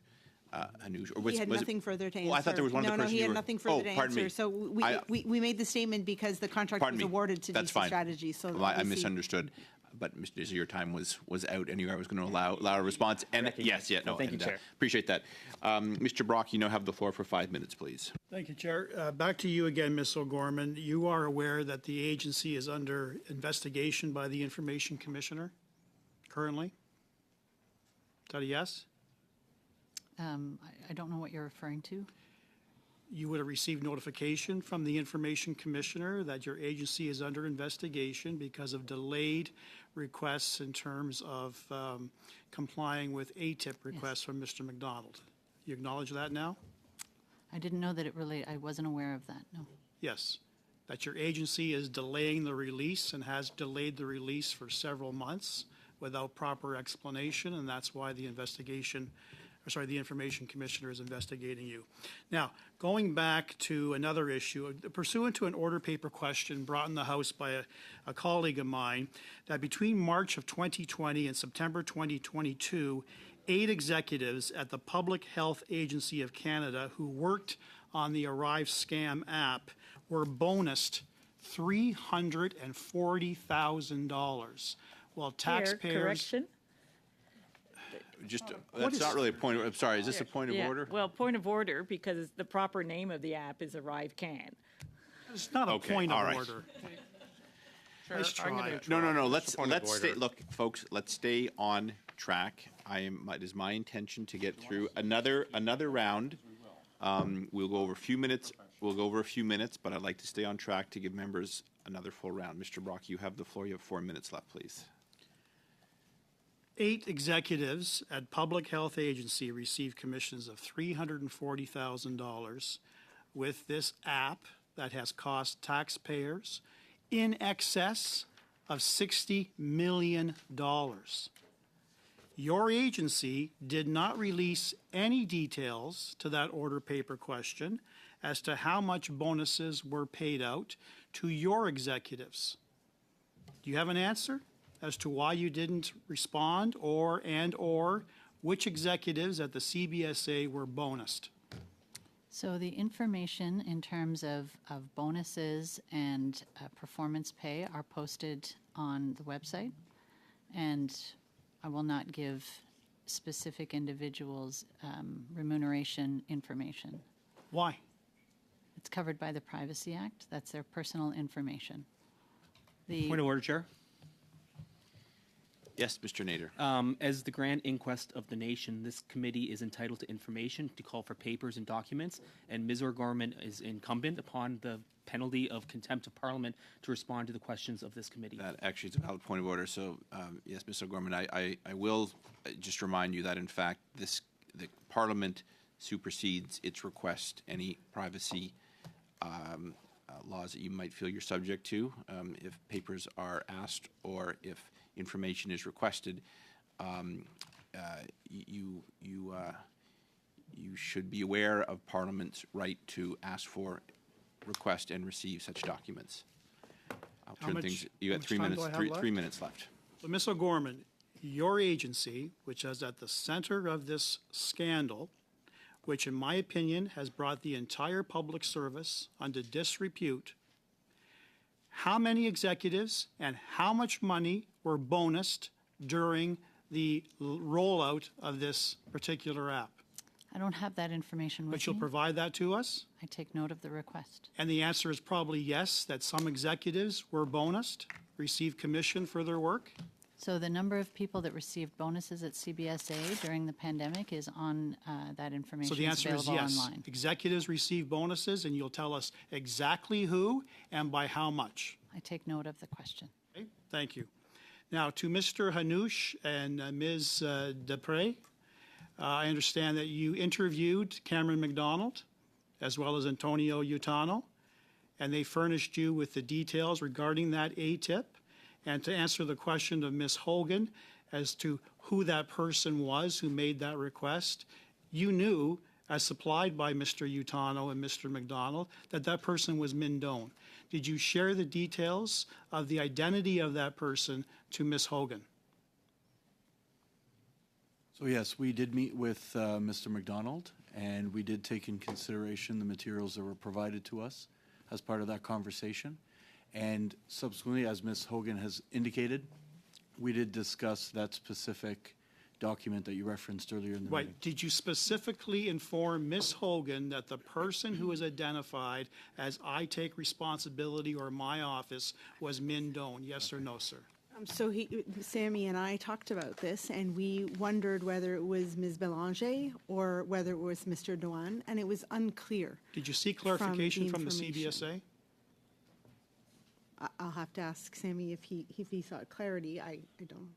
Hanush. Or he had nothing further to answer. Well, I thought there was one of the persons. No, he had nothing further to answer. So we made the statement because the contract was awarded to GC Strategy. So I misunderstood. but Mr. Dizzy, your time was out anyway. I was going to allow a response. And yes, yeah, no, Thank you, Chair. Appreciate that. Mr. Brock, you now have the floor for 5 minutes, please. Thank you, Chair. Back to you again, Ms. O'Gorman. You are aware that the agency is under investigation by the Information Commissioner currently? Is that a yes? I don't know what you're referring to. You would have received notification from the Information Commissioner that your agency is under investigation because of delayed requests in terms of complying with ATIP requests from Mr. McDonald. You acknowledge that now? I didn't know that I wasn't aware of that, no. Yes. That your agency is delaying the release and has delayed the release for several months without proper explanation, and that's why the Information Commissioner is investigating you. Now, going back to another issue, pursuant to an order paper question brought in the House by a colleague of mine, that between March of 2020 and September 2022, 8 executives at the Public Health Agency of Canada who worked on the Arrive Scam app were bonused $340,000, while taxpayers... Correction? That's not really a point. I'm sorry. Is this a point of order? Well, point of order, because the proper name of the app is Arrive Can. It's not a point of order. Nice try. No. Let's stay. Look, folks. Let's stay on track. It is my intention to get through another round. We'll go over a few minutes. But I'd like to stay on track to give members another full round. Mr. Brock, you have the floor. You have 4 minutes left, please. 8 executives at Public Health Agency received commissions of $340,000 with this app that has cost taxpayers in excess of $60 million. Your agency did not release any details to that order paper question as to how much bonuses were paid out to your executives. Do you have an answer as to why you didn't respond or which executives at the CBSA were bonused? So the information in terms of bonuses and performance pay are posted on the website, and I will not give specific individuals remuneration information. Why? It's covered by the Privacy Act. That's their personal information. Point of order, Chair. Yes, Mr. Nader. As the grand inquest of the nation, this committee is entitled to information to call for papers and documents, and Ms. O'Gorman is incumbent upon the penalty of contempt of Parliament to respond to the questions of this committee. That actually is a valid point of order. So, yes, Ms. O'Gorman, I will just remind you that, in fact, the Parliament supersedes its request any privacy laws that you might feel you're subject to. If papers are asked or if information is requested, you should be aware of Parliament's right to ask for, request, and receive such documents. I'll turn things. You got 3 minutes. 3 minutes left. So, Ms. O'Gorman, your agency, which is at the center of this scandal, which in my opinion has brought the entire public service under disrepute, how many executives and how much money were bonused during the rollout of this particular app? I don't have that information with me. But you'll provide that to us? I take note of the request. And the answer is probably yes, that some executives were bonused, received commission for their work? So the number of people that received bonuses at CBSA during the pandemic is on that information. So the answer is yes. Online. Executives receive bonuses, and you'll tell us exactly who and by how much. I take note of the question. Okay, thank you. Now, to Mr. Hanoush and Ms. Dupre, I understand that you interviewed Cameron McDonald as well as Antonio Utano, and they furnished you with the details regarding that ATIP. And to answer the question of Ms. Hogan as to who that person was who made that request, you knew, as supplied by Mr. Utano and Mr. McDonald, that that person was Mindone. Did you share the details of the identity of that person to Ms. Hogan? So yes, we did meet with Mr. McDonald, and we did take in consideration the materials that were provided to us as part of that conversation. And subsequently, as Ms. Hogan has indicated, We did discuss that specific document that you referenced earlier in the meeting. Right. Did you specifically inform Ms. Hogan that the person who is identified as I take responsibility or my office was Min Doan? Yes or no, sir? So Sammy and I talked about this, and we wondered whether it was Ms. Belanger or whether it was Mr. Doan, and it was unclear. Did you seek clarification from the information. CBSA? I'll have to ask Sammy if he sought clarity. I don't.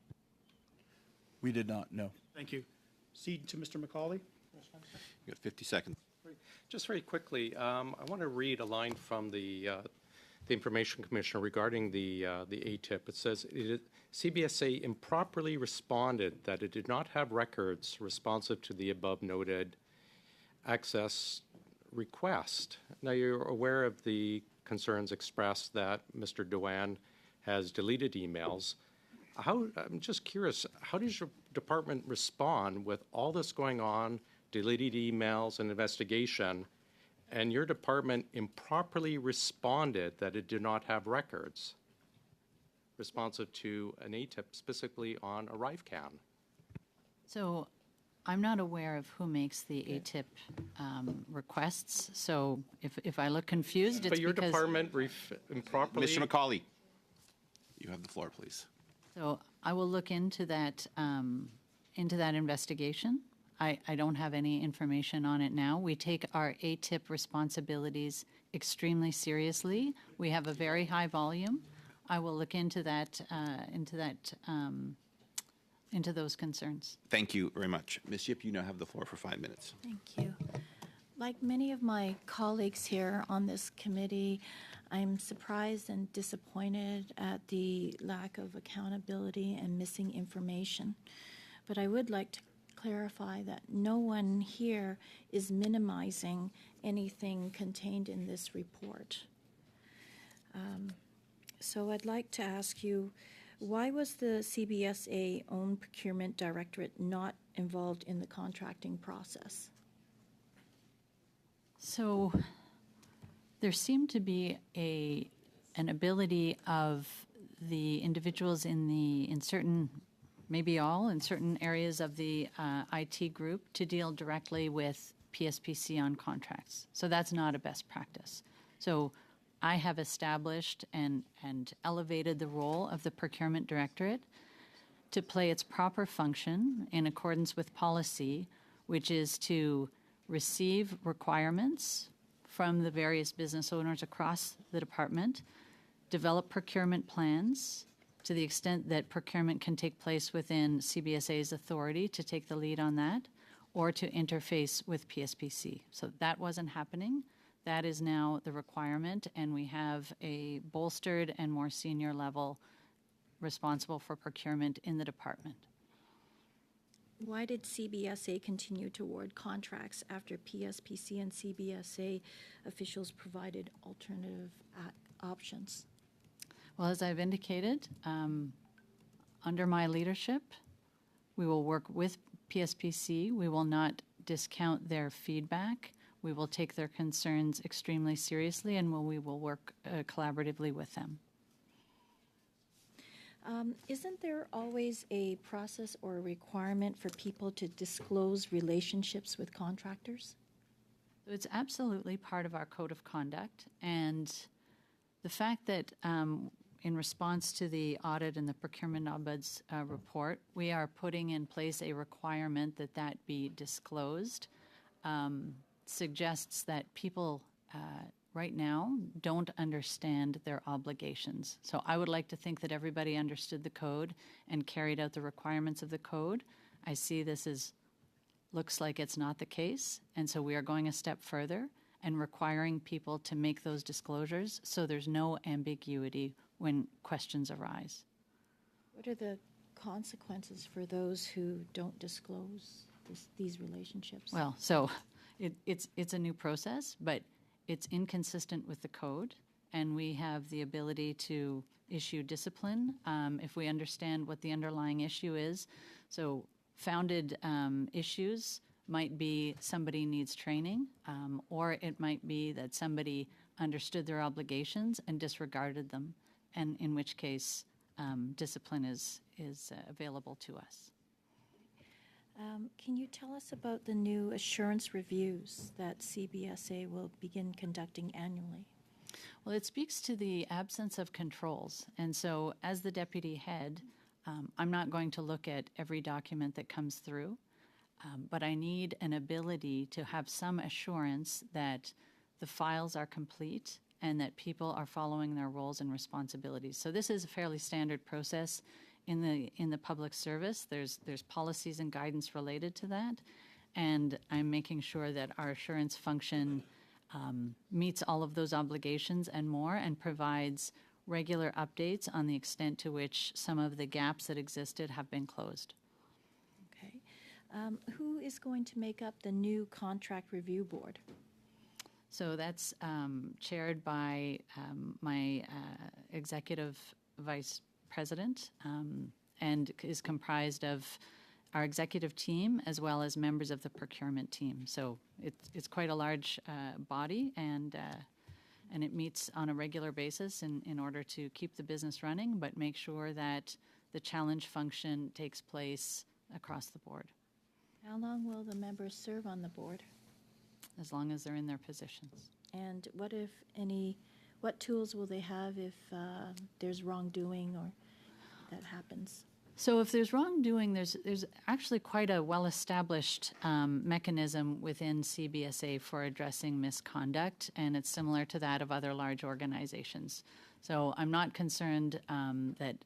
We did not, no. Thank you. Cede to Mr. McCauley. You got 50 seconds. Just very quickly, I want to read a line from the Information Commissioner regarding the ATIP. It says, CBSA improperly responded that it did not have records responsive to the above noted access request. Now, you're aware of the concerns expressed that Mr. Doan has deleted emails. I'm just curious, how does your department respond with all this going on, deleted emails and investigation, and your department improperly responded that it did not have records responsive to an ATIP, specifically on ArriveCAN? So I'm not aware of who makes the ATIP requests, so if I look confused, it's But your because... department improperly... Mr. McCauley, you have the floor, please. So I will look into that investigation. I don't have any information on it now. We take our ATIP responsibilities extremely seriously. We have a very high volume. I will look into that, into those concerns. Thank you very much. Ms. Yip, you now have the floor for 5 minutes. Thank you. Like many of my colleagues here on this committee, I'm surprised and disappointed at the lack of accountability and missing information. But I would like to clarify that no one here is minimizing anything contained in this report. So I'd like to ask you, why was the CBSA own procurement directorate not involved in the contracting process? So there seemed to be an ability of the individuals in certain, maybe all, in certain areas of the IT group to deal directly with PSPC on contracts. So that's not a best practice. So I have established and elevated the role of the procurement directorate to play its proper function in accordance with policy, which is to receive requirements from the various business owners across the department, develop procurement plans to the extent that procurement can take place within CBSA's authority to take the lead on that, or to interface with PSPC. So that wasn't happening. That is now the requirement, and we have a bolstered and more senior level responsible for procurement in the department. Why did CBSA continue to award contracts after PSPC and CBSA officials provided alternative options? Well, as I've indicated, under my leadership, we will work with PSPC. We will not discount their feedback. We will take their concerns extremely seriously, and we will work collaboratively with them. Isn't there always a process or a requirement for people to disclose relationships with contractors? So it's absolutely part of our code of conduct, and the fact that in response to the audit and the procurement ombuds report, we are putting in place a requirement that that be disclosed suggests that people right now don't understand their obligations. So I would like to think that everybody understood the code and carried out the requirements of the code. I see this as looks like it's not the case, and so we are going a step further and requiring people to make those disclosures so there's no ambiguity when questions arise. What are the consequences for those who don't disclose these relationships? Well, so it's a new process, but it's inconsistent with the code, and we have the ability to issue discipline if we understand what the underlying issue is. So founded issues might be somebody needs training, or it might be that somebody understood their obligations and disregarded them, and in which case discipline is available to us. Can you tell us about the new assurance reviews that CBSA will begin conducting annually? Well, it speaks to the absence of controls. And so, as the deputy head, I'm not going to look at every document that comes through, but I need an ability to have some assurance that the files are complete and that people are following their roles and responsibilities. So this is a fairly standard process in the public service. There's policies and guidance related to that, and I'm making sure that our assurance function meets all of those obligations and more, and provides regular updates on the extent to which some of the gaps that existed have been closed. Okay. Who is going to make up the new contract review board? So that's chaired by my executive vice president, and is comprised of our executive team as well as members of the procurement team. So it's quite a large body, and it meets on a regular basis in order to keep the business running, but make sure that the challenge function takes place across the board. How long will the members serve on the board? As long as they're in their positions. And what tools will they have if there's wrongdoing or that happens? So if there's wrongdoing, there's actually quite a well-established mechanism within CBSA for addressing misconduct, and it's similar to that of other large organizations. So I'm not concerned that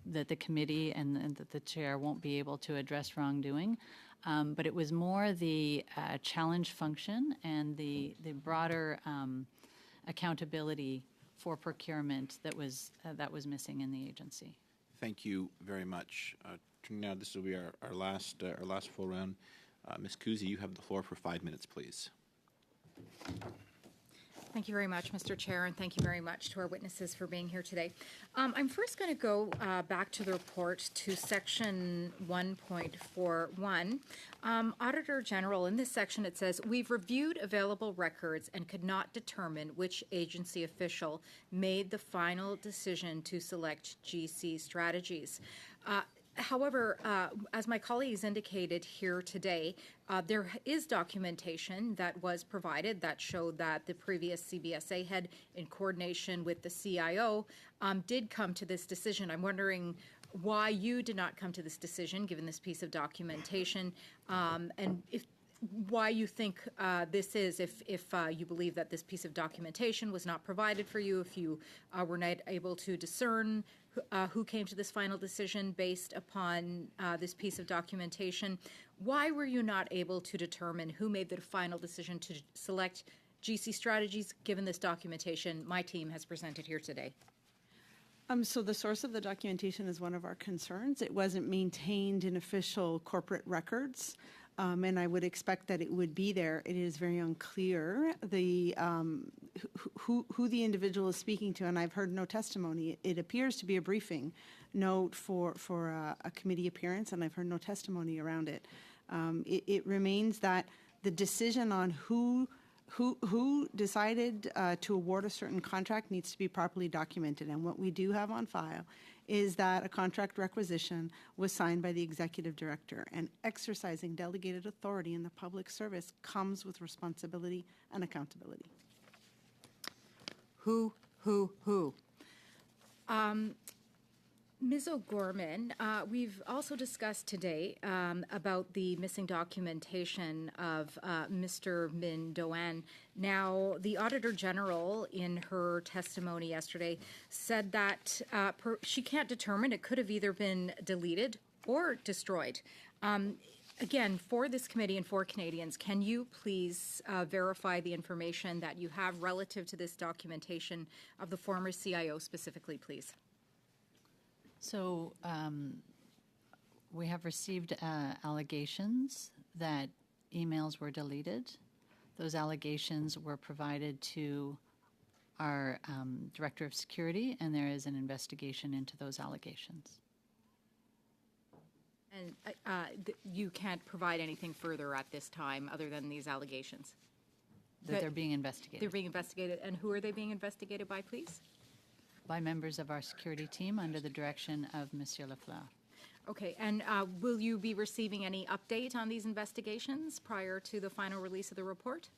the committee and that the chair won't be able to address wrongdoing. But it was more the challenge function and the broader accountability for procurement that was missing in the agency. Thank you very much. Now, this will be our last full round. Ms. Kuzi, you have the floor for 5 minutes, please. Thank you very much, Mr. Chair, and thank you very much to our witnesses for being here today. I'm first going to go back to the report to section 1.41. Auditor General, in this section it says, we've reviewed available records and could not determine which agency official made the final decision to select GC Strategies. However, as my colleagues indicated here today, there is documentation that was provided that showed that the previous CBSA head, in coordination with the CIO, did come to this decision. I'm wondering why you did not come to this decision, given this piece of documentation, and why you think this is, if you believe that this piece of documentation was not provided for you, if you were not able to discern who came to this final decision based upon this piece of documentation. Why were you not able to determine who made the final decision to select GC Strategies, given this documentation my team has presented here today? So the source of the documentation is one of our concerns. It wasn't maintained in official corporate records. And I would expect that it would be there. It is very unclear who the individual is speaking to, and I've heard no testimony. It appears to be a briefing note for a committee appearance, and I've heard no testimony around it. It remains that the decision on who decided to award a certain contract needs to be properly documented, and what we do have on file is that a contract requisition was signed by the executive director, and exercising delegated authority in the public service comes with responsibility and accountability. Who? Ms. O'Gorman, we've also discussed today about the missing documentation of Mr. Min Doan. Now, the Auditor General, in her testimony yesterday, said that she can't determine. It could have either been deleted or destroyed. Again, for this committee and for Canadians, can you please verify the information that you have relative to this documentation of the former CIO specifically, please? So we have received allegations that emails were deleted. Those allegations were provided to our Director of Security, and there is an investigation into those allegations. And you can't provide anything further at this time other than these allegations? That they're being investigated. They're being investigated. And who are they being investigated by, please? by members of our security team under the direction of Monsieur Lafleur. Okay, and will you be receiving any update on these investigations prior to the final release of the report?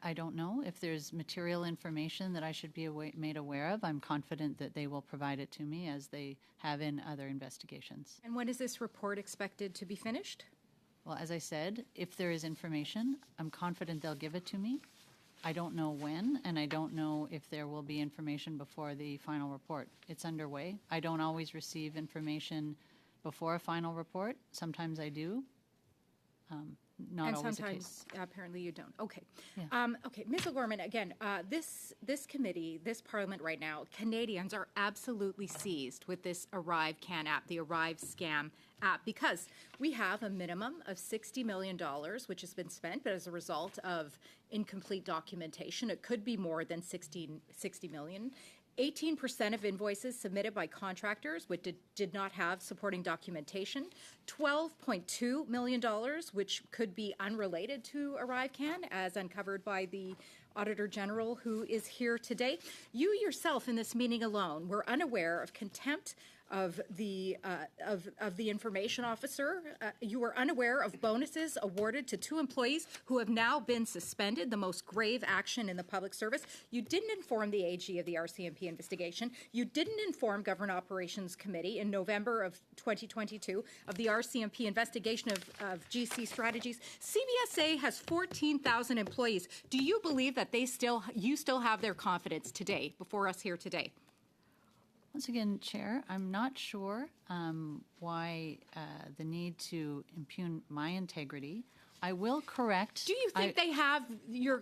I don't know if there's material information that I should be made aware of. I'm confident that they will provide it to me as they have in other investigations. And when is this report expected to be finished? Well, as I said, if there is information, I'm confident they'll give it to me. I don't know when, and I don't know if there will be information before the final report. It's underway. I don't always receive information before a final report. Sometimes I do. Not and always sometimes, the case. apparently, you don't. Okay. Yeah. Okay, Ms. O'Gorman, again, this committee, this parliament right now, Canadians are absolutely seized with this ArriveCAN app, the Arrive Scam app, because we have a minimum of $60 million, which has been spent, but as a result of incomplete documentation, it could be more than $60 million. 18% of invoices submitted by contractors which did not have supporting documentation, $12.2 million, which could be unrelated to ArriveCAN, as uncovered by the Auditor General who is here today. You yourself in this meeting alone were unaware of contempt of the information officer. You were unaware of bonuses awarded to 2 employees who have now been suspended, the most grave action in the public service. You didn't inform the AG of the RCMP investigation. You didn't inform Government Operations Committee in November of 2022 of the RCMP investigation of GC Strategies. CBSA has 14,000 employees. Do you believe that you still have their confidence today, before us here today? Once again, Chair, I'm not sure why the need to impugn my integrity. I will correct. Do you think they have your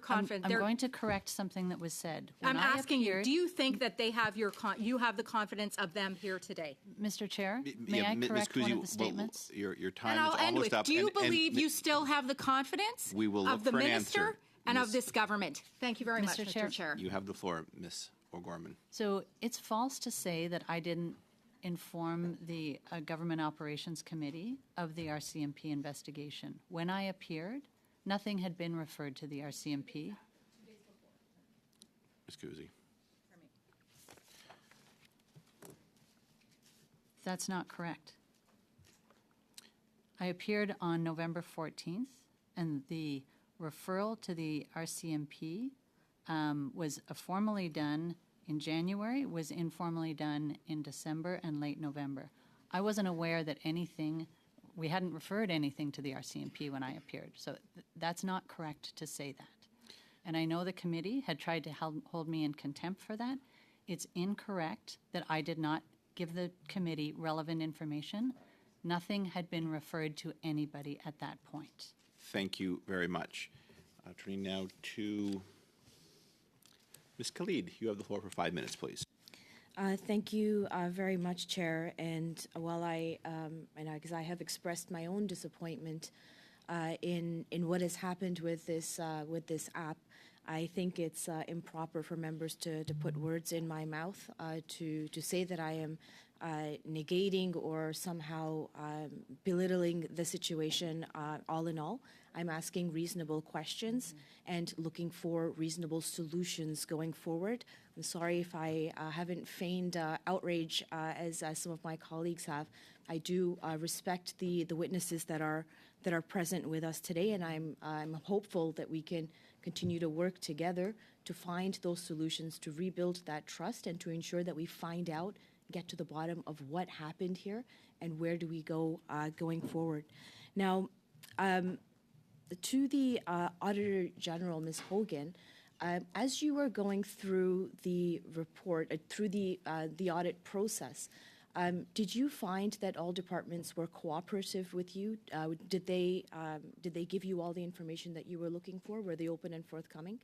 confidence? I'm going to correct something that was said. I'm asking you. Do you think that they have you have the confidence of them here today, Mr. Chair? May I correct one of the statements? Your time and is I'll end almost with, up. do you believe you still have the confidence We will of look the for an minister answer, and Ms. of this government? Thank you very much, Mr. Chair. You have the floor, Ms. O'Gorman. So it's false to say that I didn't inform the Government Operations Committee of the RCMP investigation. When I appeared, nothing had been referred to the RCMP. Ms. Guzzi. That's not correct. I appeared on November 14th, and the referral to the RCMP was formally done in January, was informally done in December and late November. I wasn't aware that we hadn't referred anything to the RCMP when I appeared, so that's not correct to say that. And I know the committee had tried to hold me in contempt for that. It's incorrect that I did not give the committee relevant information. Nothing had been referred to anybody at that point. Thank you very much. Turning now to Ms. Khalid. You have the floor for 5 minutes, please. Thank you very much, Chair. And while because I have expressed my own disappointment in what has happened with this app, I think it's improper for members to put words in my mouth to say that I am negating or somehow belittling the situation. All in all, I'm asking reasonable questions and looking for reasonable solutions going forward. I'm sorry if I haven't feigned outrage as some of my colleagues have. I do respect the witnesses that are present with us today, and I'm hopeful that we can continue to work together to find those solutions to rebuild that trust and to ensure that we find out, get to the bottom of what happened here and where do we go going forward. Now, to the Auditor General, Ms. Hogan, as you were going through the report, through the audit process, did you find that all departments were cooperative with you? Did they give you all the information that you were looking for? Were they open and forthcoming?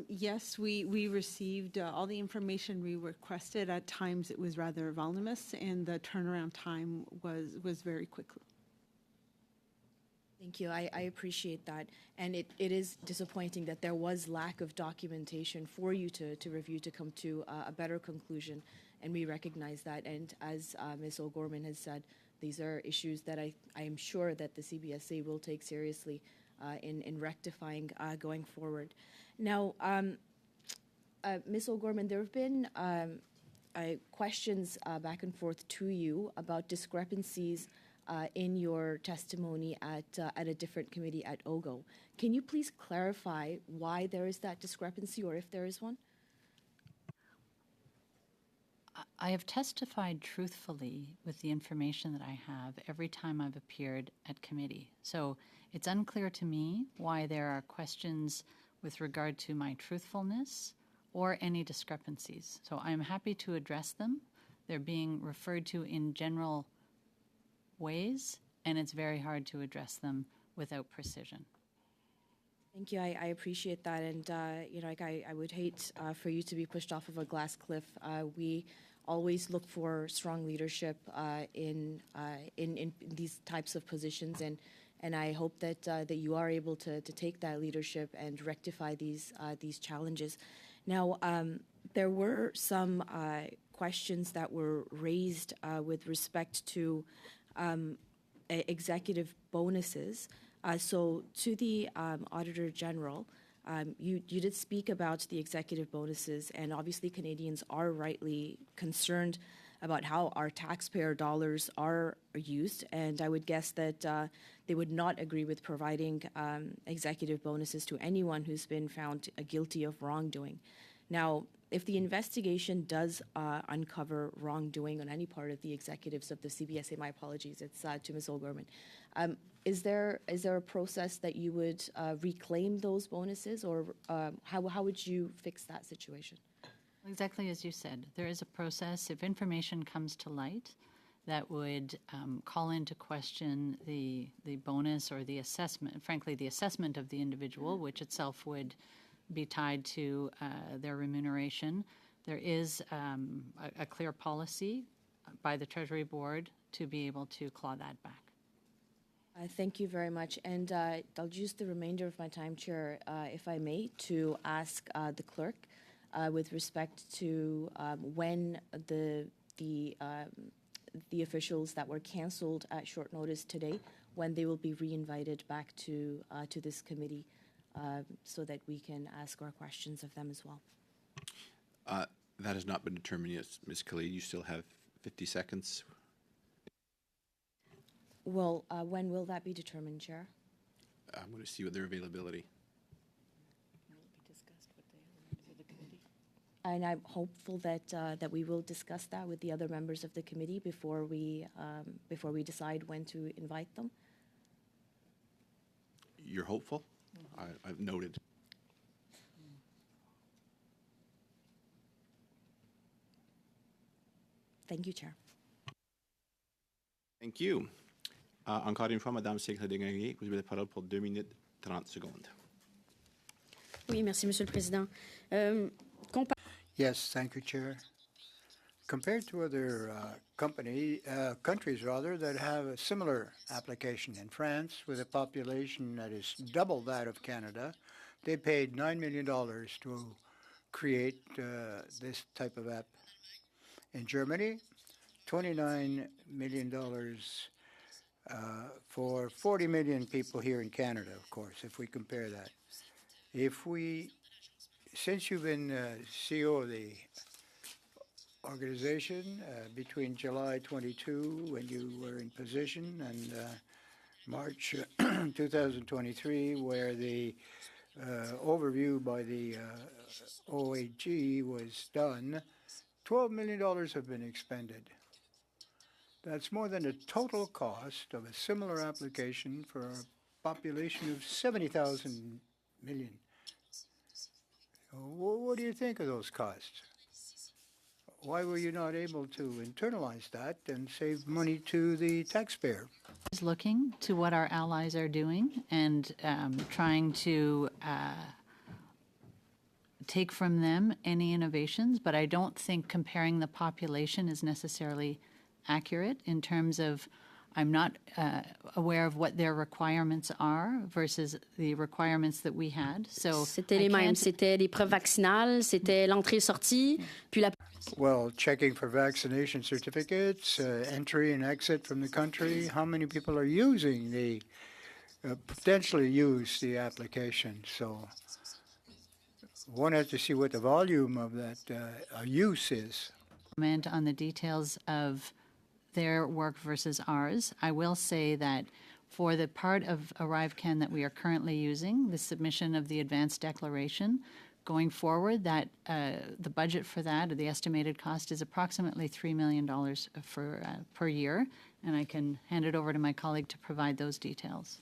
Yes, we received all the information we requested. At times it was rather voluminous, and the turnaround time was very quick. Thank you. I appreciate that. And it is disappointing that there was lack of documentation for you to review to come to a better conclusion, and we recognize that. And as Ms. O'Gorman has said, these are issues that I am sure that the CBSA will take seriously in rectifying going forward. Now, Ms. O'Gorman, there have been questions back and forth to you about discrepancies in your testimony at a different committee at OGO. Can you please clarify why there is that discrepancy, or if there is one? I have testified truthfully with the information that I have every time I've appeared at committee. So it's unclear to me why there are questions with regard to my truthfulness or any discrepancies. So I'm happy to address them. They're being referred to in general ways, and it's very hard to address them without precision. Thank you. I appreciate that, and I would hate for you to be pushed off of a glass cliff. We always look for strong leadership in these types of positions, and I hope that you are able to take that leadership and rectify these challenges. Now, there were some questions that were raised with respect to executive bonuses. So to the Auditor General, you did speak about the executive bonuses, and obviously Canadians are rightly concerned about how our taxpayer dollars are used, and I would guess that they would not agree with providing executive bonuses to anyone who's been found guilty of wrongdoing. Now, if the investigation does uncover wrongdoing on any part of the executives of the CBSA, my apologies, it's to Ms. O'Gorman, is there a process that you would reclaim those bonuses, or how would you fix that situation? Exactly as you said, there is a process. If information comes to light that would call into question the bonus or the assessment, frankly, the assessment of the individual, which itself would be tied to their remuneration, there is a clear policy by the Treasury Board to be able to claw that back. Thank you very much. And I'll use the remainder of my time, Chair, if I may, to ask the clerk with respect to when the officials that were cancelled at short notice today, when they will be reinvited back to this committee, so that we can ask our questions of them as well. That has not been determined yet, Ms. Khalid. You still have 50 seconds. Well, when will that be determined, Chair? I'm going to see what their availability. And I'm hopeful that that we will discuss that with the other members of the committee before we decide when to invite them. You're hopeful? I've noted. Thank you, Chair. Thank you. Encore une fois, Madame Secrétaire Desgagnés, vous avez la parole pour 2 minutes 30 secondes. Oui, merci, Monsieur le Président. Yes, thank you, Chair. Compared to other countries that have a similar application, in France, with a population that is double that of Canada, they paid $9 million to create this type of app. In Germany, $29 million for 40 million people here in Canada, of course, if we compare that. Since you've been CEO of the organization between July 22, when you were in position, and March 2023, where the overview by the OAG was done, $12 million have been expended. That's more than the total cost of a similar application for a population of 70,000 million. What do you think of those costs? Why were you not able to internalize that and save money to the taxpayer? Is looking to what our allies are doing and trying to take from them any innovations, but I don't think comparing the population is necessarily accurate in terms of I'm not aware of what their requirements are versus the requirements that we had. So c'était les mêmes, c'était les preuves vaccinales, c'était l'entrée-sortie, puis la. Well, checking for vaccination certificates, entry and exit from the country. How many people are using potentially use the application? So one has to see what the volume of that use is. Comment on the details of their work versus ours. I will say that for the part of ArriveCan that we are currently using, the submission of the advanced declaration, going forward, that the budget for that, or the estimated cost, is approximately $3 million per year, and I can hand it over to my colleague to provide those details.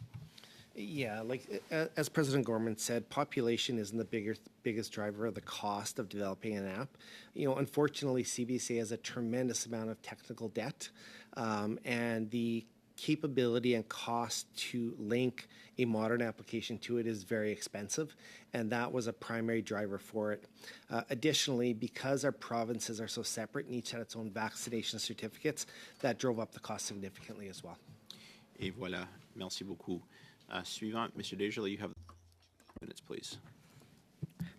Yeah, like as President Gorman said, population isn't the biggest driver of the cost of developing an app. Unfortunately, CBSA has a tremendous amount of technical debt, and the capability and cost to link a modern application to it is very expensive, and that was a primary driver for it. Additionally, because our provinces are so separate and each had its own vaccination certificates, that drove up the cost significantly as well. Et voilà. Merci beaucoup. Suivant, Mr. Desjardins, you have minutes, please.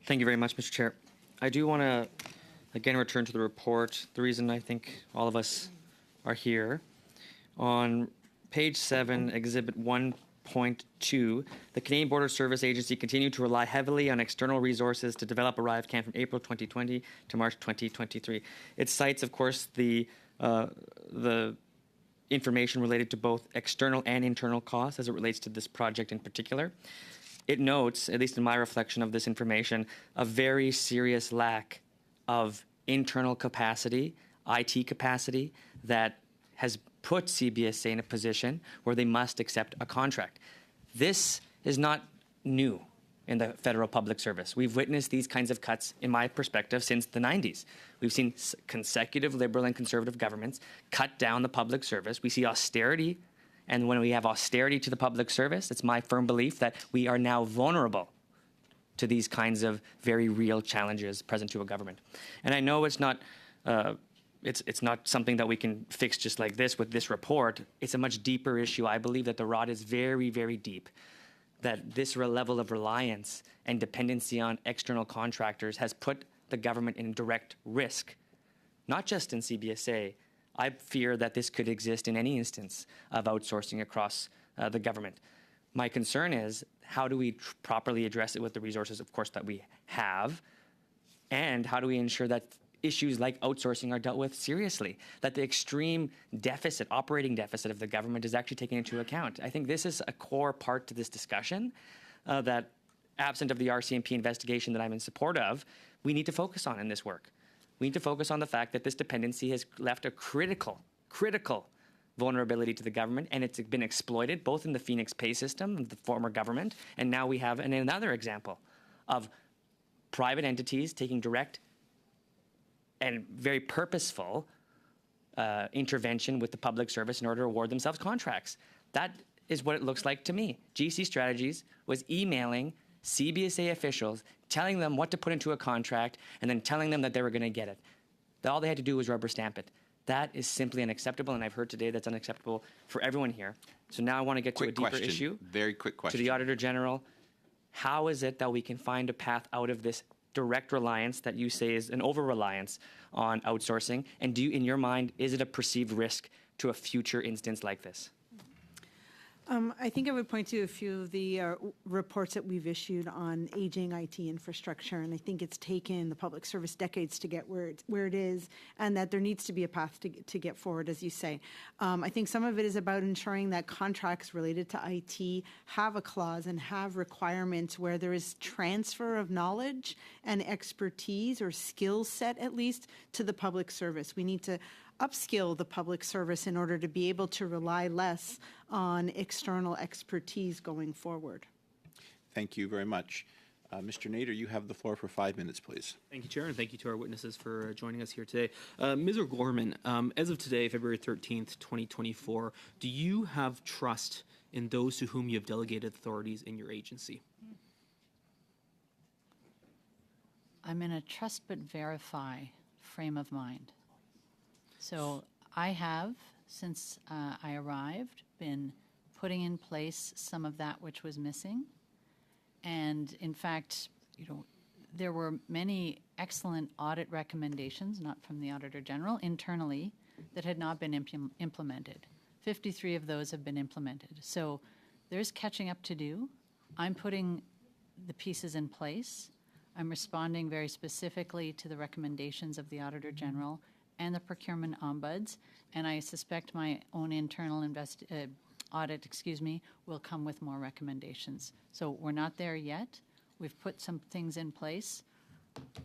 Thank you very much, Mr. Chair. I do want to, again, return to the report. The reason I think all of us are here. On page 7, Exhibit 1.2, the Canadian Border Service Agency continued to rely heavily on external resources to develop ArriveCan from April 2020 to March 2023. It cites, of course, the information related to both external and internal costs as it relates to this project in particular. It notes, at least in my reflection of this information, a very serious lack of internal capacity, IT capacity, that has put CBSA in a position where they must accept a contract. This is not new in the federal public service. We've witnessed these kinds of cuts, in my perspective, since the 90s. We've seen consecutive Liberal and Conservative governments cut down the public service. We see austerity, and when we have austerity to the public service, it's my firm belief that we are now vulnerable to these kinds of very real challenges present to a government. And I know it's not something that we can fix just like this with this report. It's a much deeper issue. I believe that the rot is very, very deep, that this level of reliance and dependency on external contractors has put the government in direct risk, not just in CBSA. I fear that this could exist in any instance of outsourcing across the government. My concern is, how do we properly address it with the resources, of course, that we have, and how do we ensure that issues like outsourcing are dealt with seriously, that the extreme deficit, operating deficit of the government is actually taken into account. I think this is a core part to this discussion that, absent of the RCMP investigation that I'm in support of, we need to focus on in this work. We need to focus on the fact that this dependency has left a critical vulnerability to the government, and it's been exploited both in the Phoenix pay system of the former government, and now we have another example of private entities taking direct and very purposeful intervention with the public service in order to award themselves contracts. That is what it looks like to me. GC Strategies was emailing CBSA officials, telling them what to put into a contract, and then telling them that they were going to get it. All they had to do was rubber stamp it. That is simply unacceptable, and I've heard today that's unacceptable for everyone here. So now I want to get to a deeper issue. Very quick question. To the Auditor General, how is it that we can find a path out of this direct reliance that you say is an over-reliance on outsourcing? And in your mind, is it a perceived risk to a future instance like this? I think I would point to a few of the reports that we've issued on aging IT infrastructure, and I think it's taken the public service decades to get where it is, and that there needs to be a path to get forward, as you say. I think some of it is about ensuring that contracts related to IT have a clause and have requirements where there is transfer of knowledge and expertise, or skill set at least, to the public service. We need to upskill the public service in order to be able to rely less on external expertise going forward. Thank you very much. Mr. Nader, you have the floor for 5 minutes, please. Thank you, Chair, and thank you to our witnesses for joining us here today. Ms. O'Gorman, as of today, February 13th, 2024, do you have trust in those to whom you have delegated authorities in your agency? I'm in a trust but verify frame of mind. So I have, since I arrived, been putting in place some of that which was missing. And in fact, there were many excellent audit recommendations, not from the Auditor General, internally, that had not been implemented. 53 of those have been implemented. So there's catching up to do. I'm putting the pieces in place. I'm responding very specifically to the recommendations of the Auditor General and the procurement ombuds, and I suspect my own internal audit, will come with more recommendations. So we're not there yet. We've put some things in place,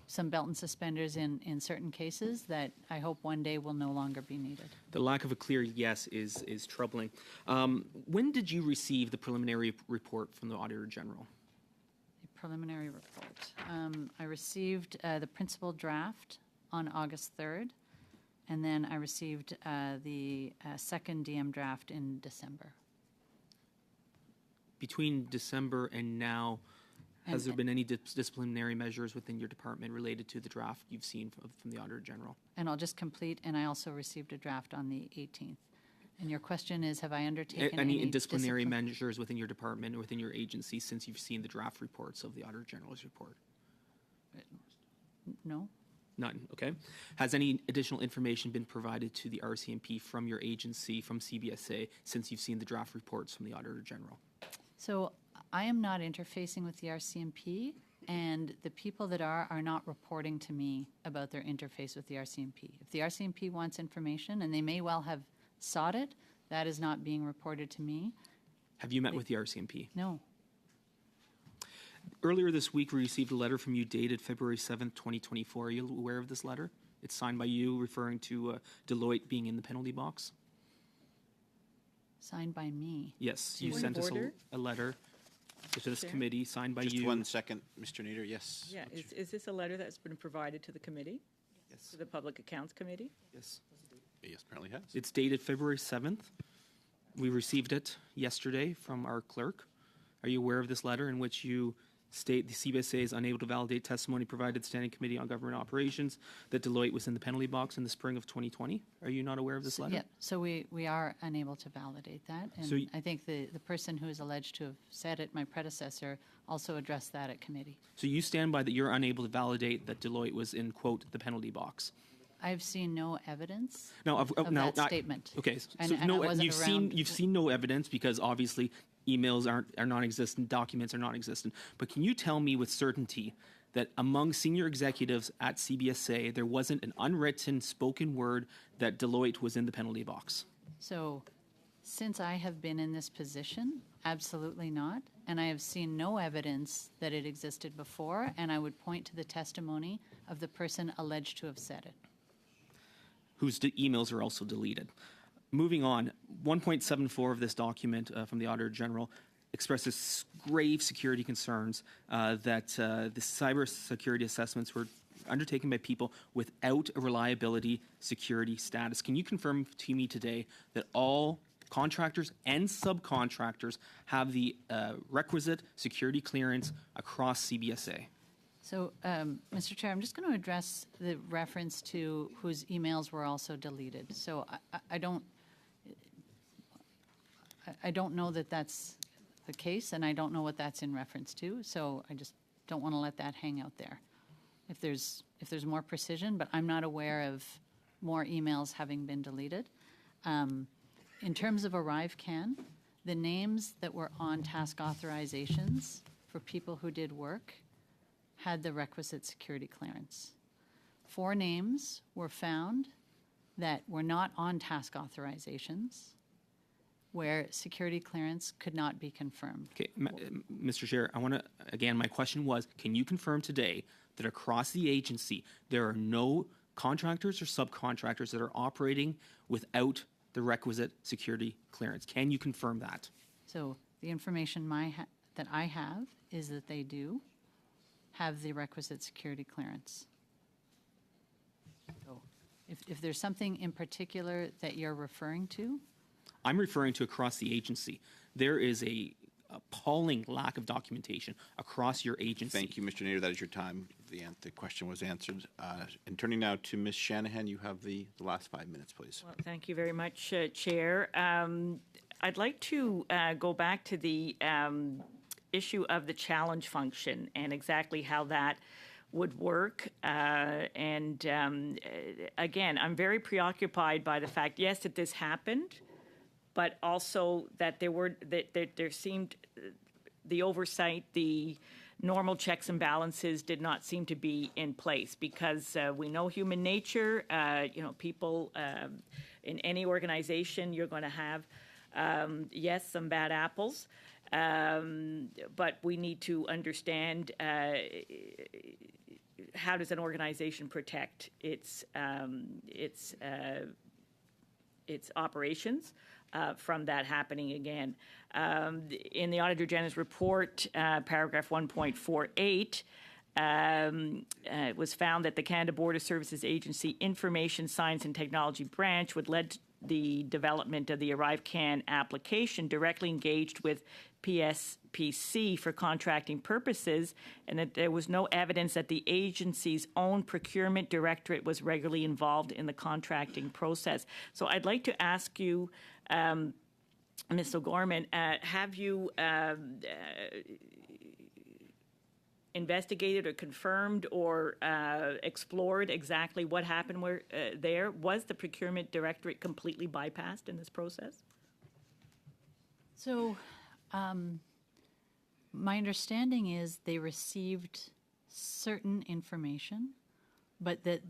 some belt and suspenders in certain cases that I hope one day will no longer be needed. The lack of a clear yes is troubling. When did you receive the preliminary report from the Auditor General? The preliminary report. I received the principal draft on August 3rd, and then I received the second DM draft in December. Between December and now, has there been any disciplinary measures within your department related to the draft you've seen from the Auditor General? And I'll just complete, and I also received a draft on the 18th. And your question is, have I undertaken any disciplinary measures within your department or within your agency since you've seen the draft reports of the Auditor General's report? No. None, okay. Has any additional information been provided to the RCMP from your agency, from CBSA, since you've seen the draft reports from the Auditor General? So I am not interfacing with the RCMP, and the people that are not reporting to me about their interface with the RCMP. If the RCMP wants information, and they may well have sought it, that is not being reported to me. Have you met with the RCMP? No. Earlier this week, we received a letter from you dated February 7th, 2024. Are you aware of this letter? It's signed by you, referring to Deloitte being in the penalty box. Signed by me? Yes, you sent us a letter to this committee, signed by you. Just 1 second, Mr. Nader, yes. Yeah, is this a letter that's been provided to the committee? Yes. To the Public Accounts Committee? Yes. Yes, apparently has. It's dated February 7th. We received it yesterday from our clerk. Are you aware of this letter in which you state the CBSA is unable to validate testimony provided to the Standing Committee on Government Operations that Deloitte was in the penalty box in the spring of 2020? Are you not aware of this letter? Yeah, so we are unable to validate that. And So I think the person who is alleged to have said it, my predecessor, also addressed that at committee. So you stand by that you're unable to validate that Deloitte was in, quote, the penalty box? I've seen no evidence of that statement. Okay, And- so and I no, wasn't you've seen no evidence because obviously emails are non-existent, documents are non-existent. But can you tell me with certainty that among senior executives at CBSA there wasn't an unwritten spoken word that Deloitte was in the penalty box? So since I have been in this position, absolutely not. And I have seen no evidence that it existed before, and I would point to the testimony of the person alleged to have said it. Whose emails are also deleted. Moving on, 1.74 of this document from the Auditor General expresses grave security concerns that the cybersecurity assessments were undertaken by people without a reliability security status. Can you confirm to me today that all contractors and subcontractors have the requisite security clearance across CBSA? So, Mr. Chair, I'm just going to address the reference to whose emails were also deleted. So I don't know that that's the case, and I don't know what that's in reference to. So I just don't want to let that hang out there. If there's more precision, but I'm not aware of more emails having been deleted. In terms of ArriveCan, the names that were on task authorizations for people who did work had the requisite security clearance. 4 names were found that were not on task authorizations where security clearance could not be confirmed. Okay, Mr. Chair, I want to, again, my question was, can you confirm today that across the agency there are no contractors or subcontractors that are operating without the requisite security clearance? Can you confirm that? So the information that I have is that they do have the requisite security clearance. So if there's something in particular that you're referring to? I'm referring to across the agency. There is a appalling lack of documentation across your agency. Thank you, Mr. Nader. That is your time. The question was answered. And turning now to Ms. Shanahan, you have the last 5 minutes, please. Well, thank you very much, Chair. I'd like to go back to the issue of the challenge function and exactly how that would work. Again, I'm very preoccupied by the fact, yes, that this happened, but also that there seemed the oversight, the normal checks and balances did not seem to be in place because we know human nature. People in any organization, you're going to have, yes, some bad apples, but we need to understand how does an organization protect its operations from that happening again. In the Auditor General's report, paragraph 1.48, it was found that the Canada Border Services Agency Information Science and Technology Branch would lead the development of the ArriveCAN application directly engaged with PSPC for contracting purposes, and that there was no evidence that the agency's own procurement directorate was regularly involved in the contracting process. So I'd like to ask you, Ms. O'Gorman, have you investigated or confirmed or explored exactly what happened there? Was the procurement directorate completely bypassed in this process? So my understanding is they received certain information, but that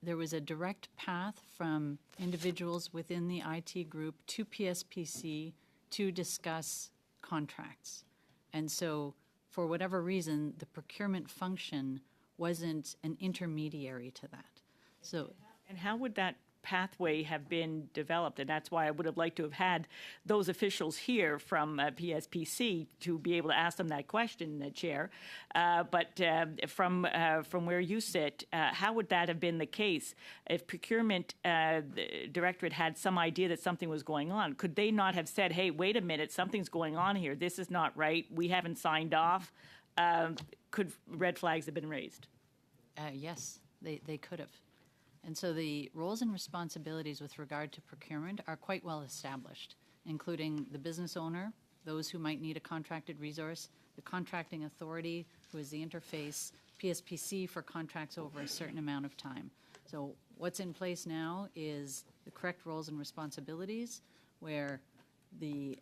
there was a direct path from individuals within the IT group to PSPC to discuss contracts. And so for whatever reason, the procurement function wasn't an intermediary to that. So, and how would that pathway have been developed? And that's why I would have liked to have had those officials here from PSPC to be able to ask them that question, Chair. But from where you sit, how would that have been the case? If procurement directorate had some idea that something was going on, could they not have said, hey, wait a minute, something's going on here. This is not right. We haven't signed off. Could red flags have been raised? Yes, they could have. And so the roles and responsibilities with regard to procurement are quite well established, including the business owner, those who might need a contracted resource, the contracting authority, who is the interface, PSPC for contracts over a certain amount of time. So what's in place now is the correct roles and responsibilities, where the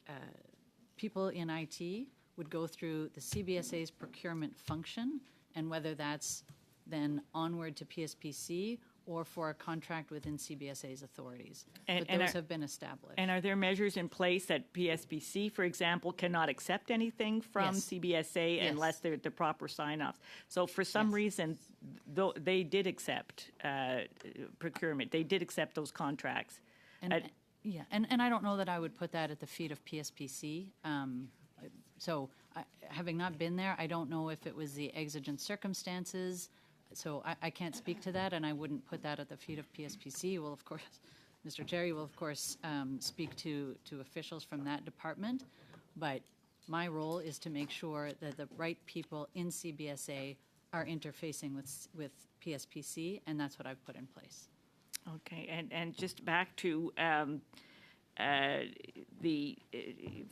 people in IT would go through the CBSA's procurement function, and whether that's then onward to PSPC or for a contract within CBSA's authorities. But those have been established. And are there measures in place that PSPC, for example, cannot accept anything from CBSA unless they're the proper sign-offs? So for some reason, they did accept procurement. They did accept those contracts. And I don't know that I would put that at the feet of PSPC. So having not been there, I don't know if it was the exigent circumstances. So I can't speak to that, and I wouldn't put that at the feet of PSPC. Well, of course, Mr. Terry will, of course, speak to officials from that department. But my role is to make sure that the right people in CBSA are interfacing with PSPC, and that's what I've put in place. Okay, and just back to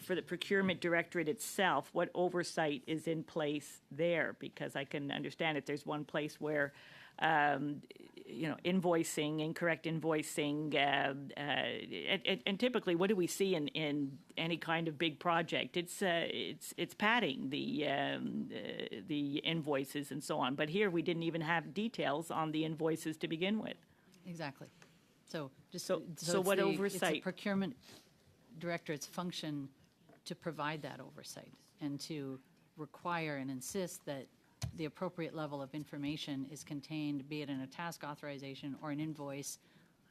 for the procurement directorate itself, what oversight is in place there? Because I can understand if there's one place where, invoicing, incorrect invoicing, and typically, what do we see in any kind of big project? It's padding the invoices and so on. But here, we didn't even have details on the invoices to begin with. Exactly. So what oversight? It's a procurement directorate's function to provide that oversight and to require and insist that the appropriate level of information is contained, be it in a task authorization or an invoice,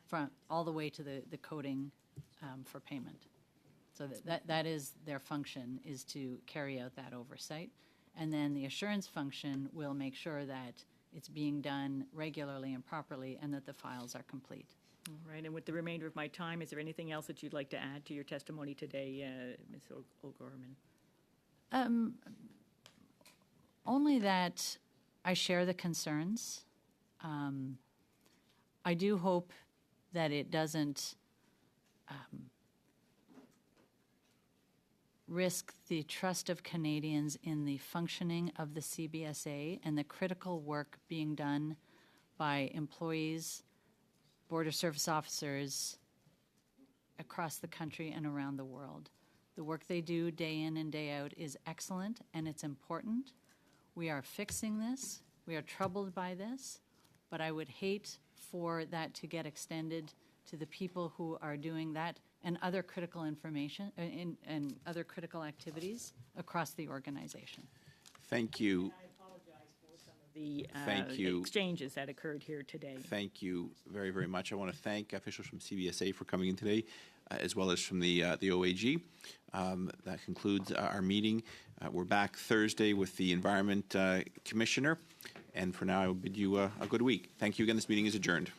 from all the way to the coding for payment. So that is their function, is to carry out that oversight. And then the assurance function will make sure that it's being done regularly and properly and that the files are complete. All right, and with the remainder of my time, is there anything else that you'd like to add to your testimony today, Ms. O'Gorman? Only that I share the concerns. I do hope that it doesn't risk the trust of Canadians in the functioning of the CBSA and the critical work being done by employees, border service officers across the country and around the world. The work they do day in and day out is excellent, and it's important. We are fixing this. We are troubled by this, but I would hate for that to get extended to the people who are doing that and other critical information and other critical activities across the organization. Thank you. The Thank you. exchanges that occurred here today. Thank you very, very much. I want to thank officials from CBSA for coming in today, as well as from the OAG. That concludes our meeting. We're back Thursday with the Environment Commissioner. And for now, I will bid you a good week. Thank you again. This meeting is adjourned.